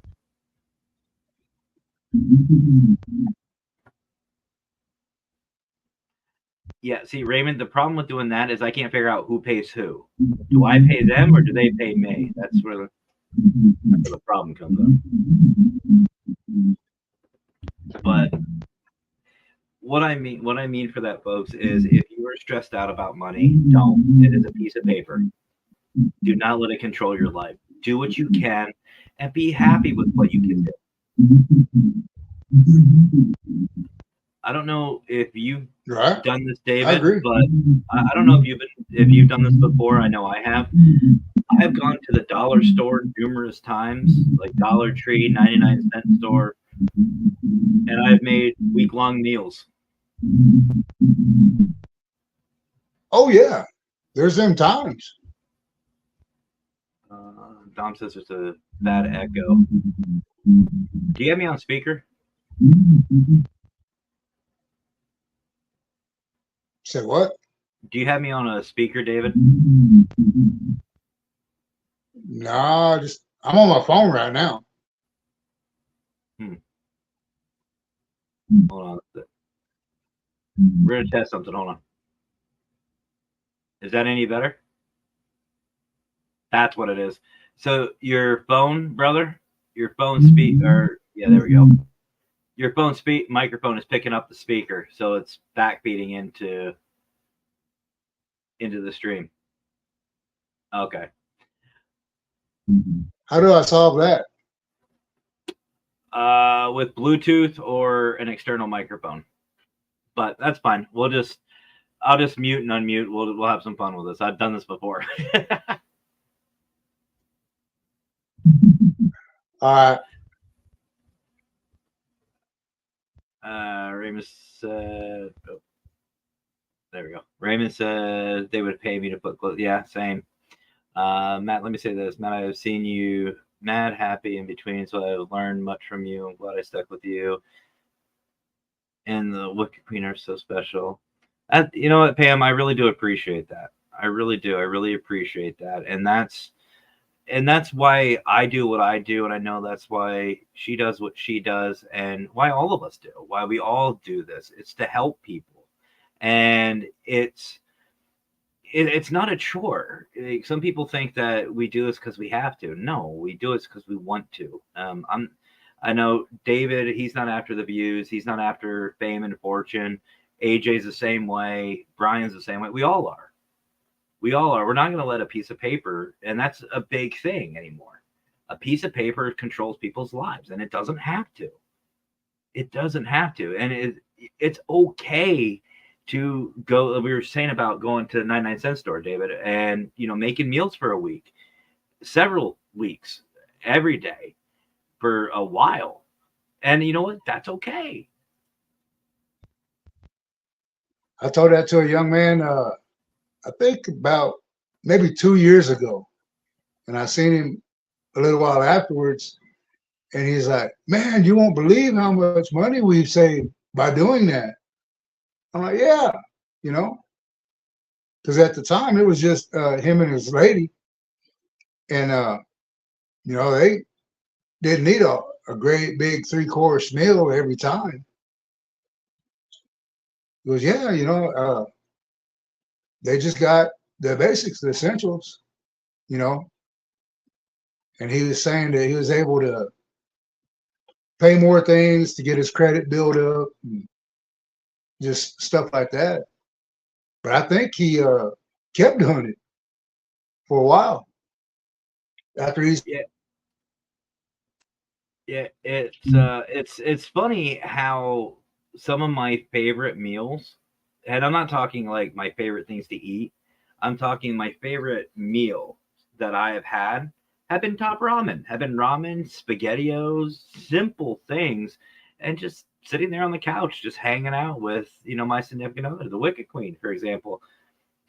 Yeah, see, Raymond, the problem with doing that is I can't figure out who pays who. Do I pay them or do they pay me? That's where the problem comes up. But what I mean for that, folks, is if you are stressed out about money, don't. It is a piece of paper. Do not let it control your life. Do what you can and be happy with what you can do. I don't know if you've done this, David, I agree. but I don't know if you've done this before. I know I have. I've gone to the dollar store numerous times, like Dollar Tree, 99-cent store, and I've made week-long meals. Oh yeah, there's them times. Dom says there's a bad echo. Do you have me on speaker? Say what? Do you have me on a speaker, David? Nah, I'm on my phone right now. Hold on. We're gonna test something. Hold on. Is that any better? That's what it is. So your phone, brother, your phone speaker. Yeah, there we go. Your phone microphone is picking up the speaker, so it's backfeeding into the stream. Okay. How do I solve that? With Bluetooth or an external microphone. But that's fine. I'll just mute and unmute. We'll have some fun with this. I've done this before. All right. Raymond said, oh, there we go. Raymond said they would pay me to put clothes. Yeah, same. Matt, let me say this. Matt, I've seen you mad happy in between, so I've learned much from you. I'm glad I stuck with you. And the Wicked Queen are so special. You know what, Pam? I really do appreciate that. I really do. I really appreciate that. And that's why I do what I do, and I know that's why she does what she does, and why all of us do, why we all do this. It's to help people, and it's not a chore. Some people think that we do this because we have to. No, we do it because we want to. I know David. He's not after the views. He's not after fame and fortune. AJ's the same way. Brian's the same way. We all are. We all are. We're not going to let a piece of paper, and that's a big thing anymore. A piece of paper controls people's lives, and it doesn't have to. It doesn't have to, and it's okay to go. We were saying about going to the 99-cent store, David, and making meals for a week, several weeks, every day for a while, and you know what? That's okay. I told that to a young man. I think about maybe 2 years ago, and I seen him a little while afterwards, and he's like, "Man, you won't believe how much money we've saved by doing that." I'm like, "Yeah, because at the time it was just him and his lady, and they didn't need a great big 3-course meal every time." He goes, "Yeah, they just got the basics, the essentials, you know." And he was saying that he was able to pay more things to get his credit built up, and just stuff like that. But I think he kept doing it for a while after he's. Yeah, it's funny how some of my favorite meals, and I'm not talking like my favorite things to eat. I'm talking my favorite meal that I have been top ramen, have been ramen, spaghettios, simple things, and just sitting there on the couch, just hanging out with my significant other, the Wicked Queen, for example.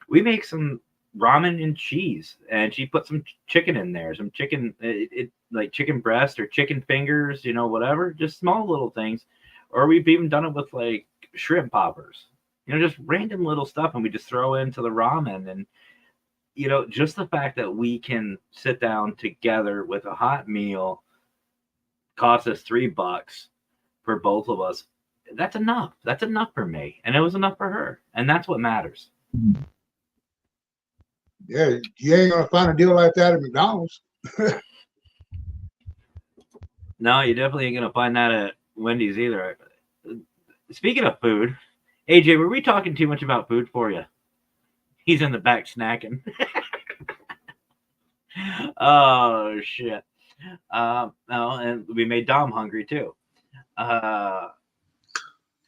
We make some ramen and cheese, and she put some chicken in there, some chicken, like chicken breast or chicken fingers, whatever, just small little things. Or we've even done it with like shrimp poppers, just random little stuff, and we just throw into the ramen. And just the fact that we can sit down together with a hot meal cost us $3 for both of us. That's enough. That's enough for me, and it was enough for her, and that's what matters. Yeah, you ain't gonna find a deal like that at McDonald's. No, you definitely ain't gonna find that at Wendy's either. Speaking of food, AJ, were we talking too much about food for you? He's in the back snacking. Oh shit. No, and we made Dom hungry too.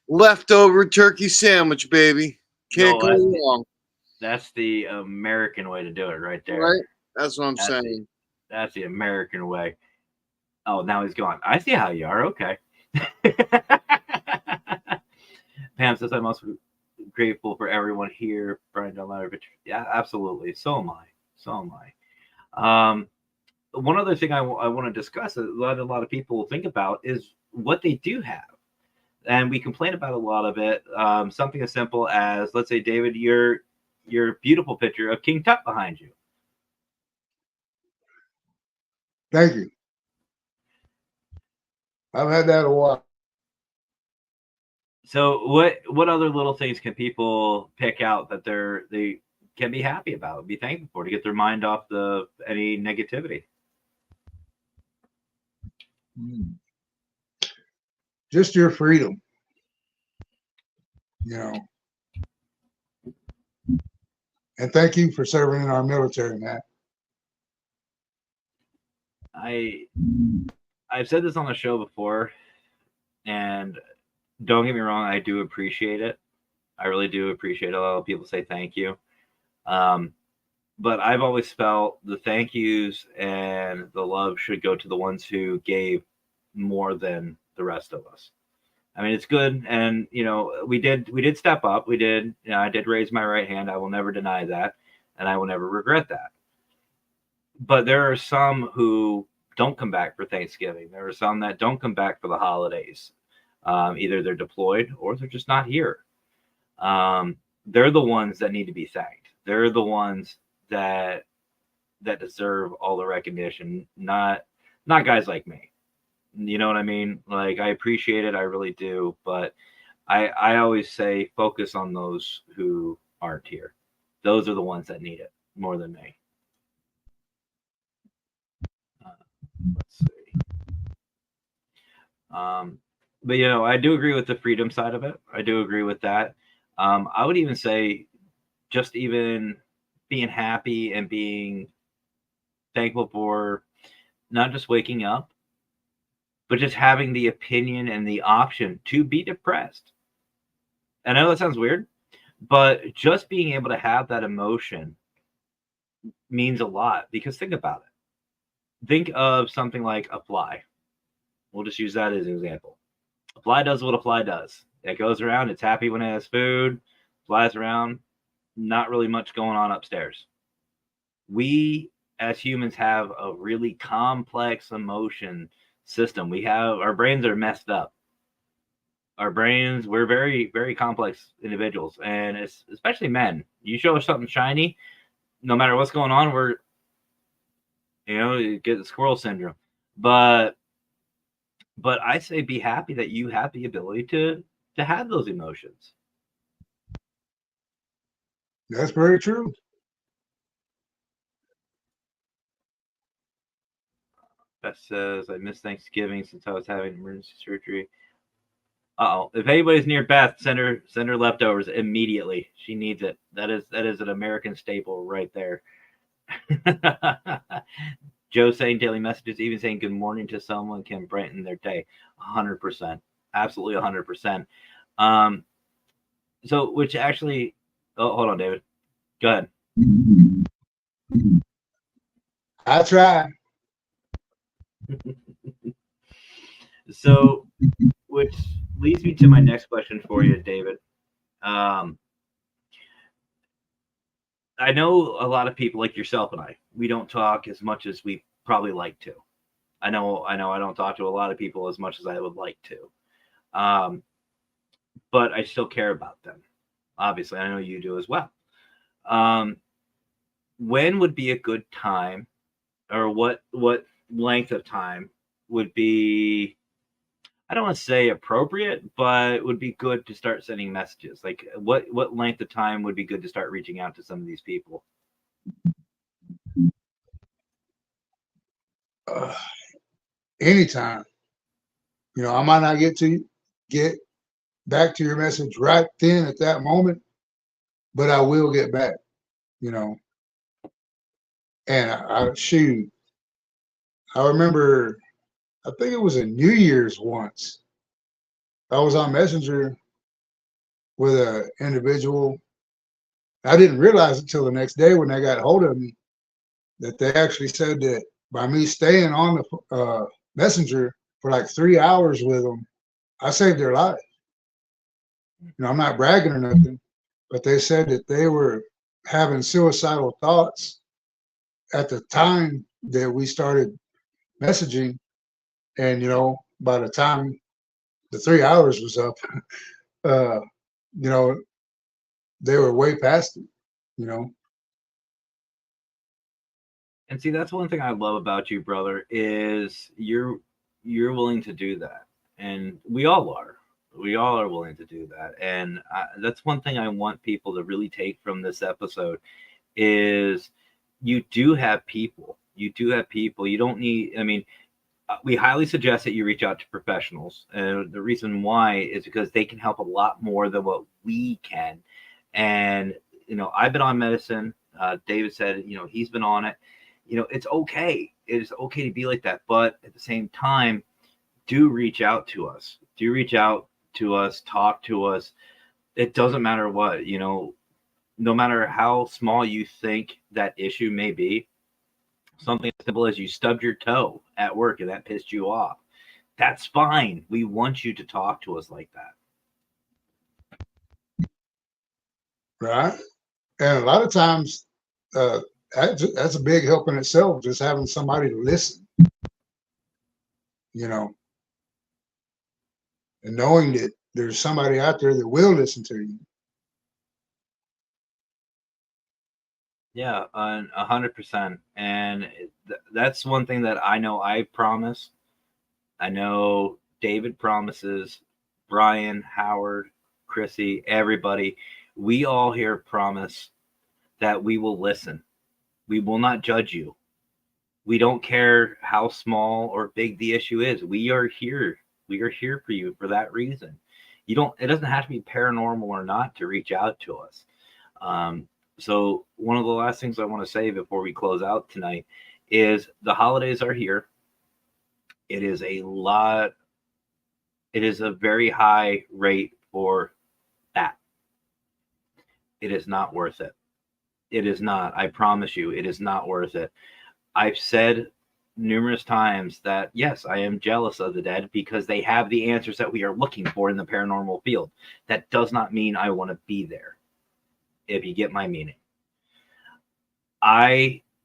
Leftover turkey sandwich, baby. Can't go wrong. That's the American way to do it right there. Right? That's what I'm saying. That's the American way. Oh, now he's gone. I see how you are. Okay. Pam says, I'm also grateful for everyone here. Brian Delano. Yeah, absolutely. So am I. So am I. One other thing I want to discuss that a lot of people think about is what they do have. And we complain about a lot of it. Something as simple as, let's say, David, your beautiful picture of King Tut behind you. Thank you. I've had that a while. So what other little things can people pick out that they can be happy about, be thankful for, to get their mind off any negativity? Just your freedom. And thank you for serving in our military, Matt. I've said this on the show before, and don't get me wrong, I do appreciate it. I really do appreciate a lot of people say thank you. But I've always felt the thank yous and the love should go to the ones who gave more than the rest of us. I mean, it's good, and we did step up. We did. I did raise my right hand. I will never deny that, and I will never regret that. But there are some who don't come back for Thanksgiving. There are some that don't come back for the holidays. Either they're deployed or they're just not here. They're the ones that need to be thanked. They're the ones that deserve all the recognition, not guys like me. You know what I mean? Like, I appreciate it, I really do, but I always say focus on those who aren't here. Those are the ones that need it more than me. Let's see. But I do agree with the freedom side of it. I do agree with that. I would even say just even being happy and being thankful for not just waking up, but just having the opinion and the option to be depressed. I know that sounds weird, but just being able to have that emotion means a lot, because think about it. Think of something like a fly. We'll just use that as an example. A fly does what a fly does. It goes around, it's happy when it has food, flies around, not really much going on upstairs. We as humans have a really complex emotion system. Our brains are messed up. We're very, very complex individuals, and it's especially men. You show us something shiny, no matter what's going on, you get the squirrel syndrome. But I say be happy that you have the ability to have those emotions. That's very true. Beth says, I missed Thanksgiving since I was having emergency surgery. If anybody's near Beth, send her leftovers immediately. She needs it. That is an American staple right there. Joe saying daily messages, even saying good morning to someone can brighten their day. 100%. Absolutely 100%. So, which actually, hold on, David. Go ahead. I try. So, which leads me to my next question for you, David. I know a lot of people like yourself and I, we don't talk as much as we probably like to. I know I don't talk to a lot of people as much as I would like to. But I still care about them. Obviously, I know you do as well. When would be a good time, or what length of time would be, I don't want to say appropriate, but it would be good to start sending messages? Like, what length of time would be good to start reaching out to some of these people? Anytime. I might not get back to your message right then at that moment, but I will get back. And I remember, I think it was a New Year's once. I was on Messenger with an individual. I didn't realize it till the next day when they got hold of me that they actually said that by me staying on the Messenger for like 3 hours with them, I saved their life. I'm not bragging or nothing, but they said that they were having suicidal thoughts at the time that we started messaging. And, by the time the 3 hours was up, they were way past it. And see, that's one thing I love about you, brother, is you're willing to do that. And we all are. We all are willing to do that. And that's one thing I want people to really take from this episode is you do have people. You do have people. You don't need, we highly suggest that you reach out to professionals. And the reason why is because they can help a lot more than what we can. And, I've been on medicine. David said, he's been on it. it's okay. It is okay to be like that. But at the same time, do reach out to us. Do reach out to us, talk to us. It doesn't matter what, no matter how small you think that issue may be, something as simple as you stubbed your toe at work and that pissed you off. That's fine. We want you to talk to us like that. Right. And a lot of times, that's a big help in itself, just having somebody to listen, and knowing that there's somebody out there that will listen to you. Yeah, 100%. And that's one thing that I know I promise. I know David promises, Brian, Howard, Chrissy, everybody. We all here promise that we will listen. We will not judge you. We don't care how small or big the issue is. We are here. We are here for you for that reason. It doesn't have to be paranormal or not to reach out to us. So one of the last things I want to say before we close out tonight is the holidays are here. It is a very high rate for that. It is not worth it. It is not. I promise you, it is not worth it. I've said numerous times that, yes, I am jealous of the dead because they have the answers that we are looking for in the paranormal field. That does not mean I want to be there, if you get my meaning.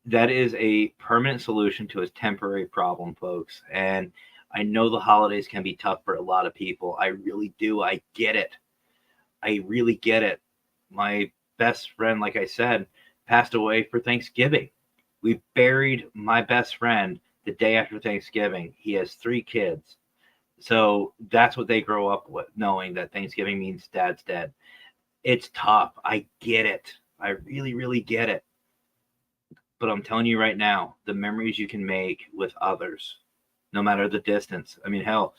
That is a permanent solution to a temporary problem, folks. And I know the holidays can be tough for a lot of people. I really do. I get it. I really get it. My best friend, like I said, passed away for Thanksgiving. We buried my best friend the day after Thanksgiving. He has 3 kids. So that's what they grow up with, knowing that Thanksgiving means dad's dead. It's tough. I get it. I really, really get it. But I'm telling you right now, the memories you can make with others, no matter the distance. I mean, hell,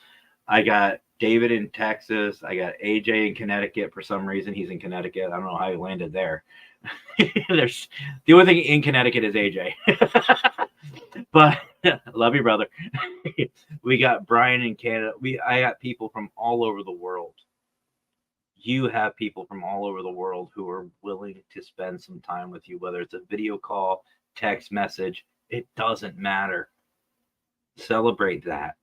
I got David in Texas. I got AJ in Connecticut. For some reason, he's in Connecticut. I don't know how he landed there. The only thing in Connecticut is AJ. But love you, brother. We got Brian in Canada. I got people from all over the world. You have people from all over the world who are willing to spend some time with you, whether it's a video call, text message, it doesn't matter. Celebrate that.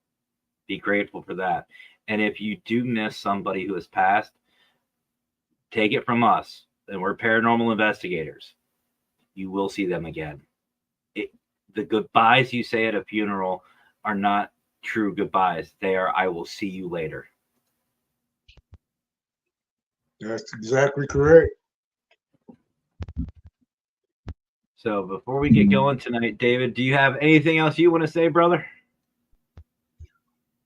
Be grateful for that. And if you do miss somebody who has passed, take it from us, and we're paranormal investigators. You will see them again. The goodbyes you say at a funeral are not true goodbyes. They are, I will see you later. That's exactly correct. So before we get going tonight, David, do you have anything else you want to say, brother?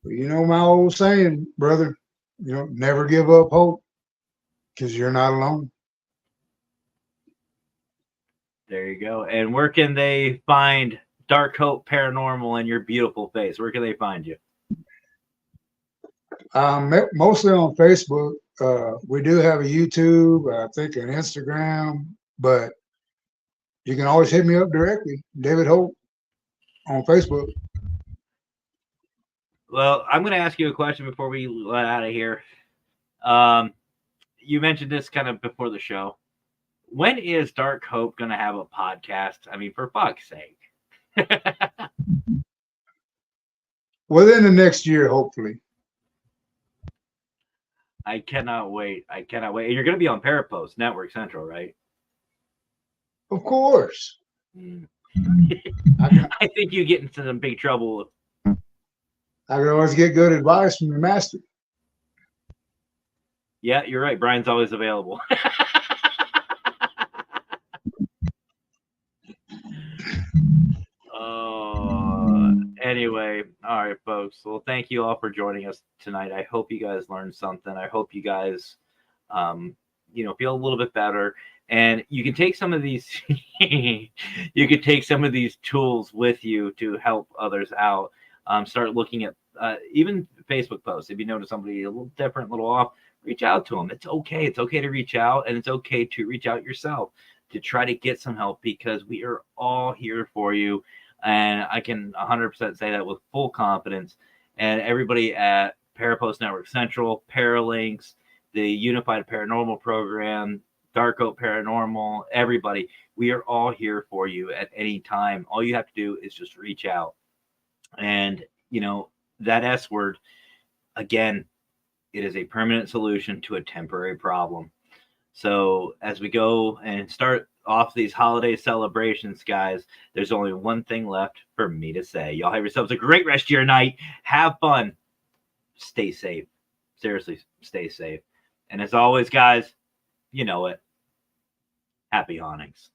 Well, you know my old saying, brother, never give up hope because you're not alone. There you go. And where can they find Dark Hope Paranormal and your beautiful face? Where can they find you? Mostly on Facebook. We do have a YouTube, I think an Instagram, but you can always hit me up directly, David Hope, on Facebook. Well, I'm going to ask you a question before we let out of here. You mentioned this kind of before the show. When is Dark Hope going to have a podcast? I mean, for fuck's sake. Within the next year, hopefully. I cannot wait. And you're going to be on Parapost Network Central, right? Of course. I think you get into some big trouble. I can always get good advice from the master. Yeah, you're right. Brian's always available. Anyway, all right, folks. Well, thank you all for joining us tonight. I hope you guys learned something. I hope you guys, feel a little bit better. And you can take some of these, tools with you to help others out. Start looking at even Facebook posts. If you notice somebody a little different, a little off, reach out to them. It's okay. It's okay to reach out, and it's okay to reach out yourself. to try to get some help, because we are all here for you. And I can 100% say that with full confidence. And everybody at Parapost Network Central, Paralinks, the Unified Paranormal Program, Dark Oak Paranormal, everybody, we are all here for you at any time. All you have to do is just reach out. And, you know, that S word, again, it is a permanent solution to a temporary problem. So as we go and start off these holiday celebrations, guys, there's only one thing left for me to say. Y'all have yourselves a great rest of your night. Have fun. Stay safe. Seriously, stay safe. And as always, guys, you know it. Happy hauntings.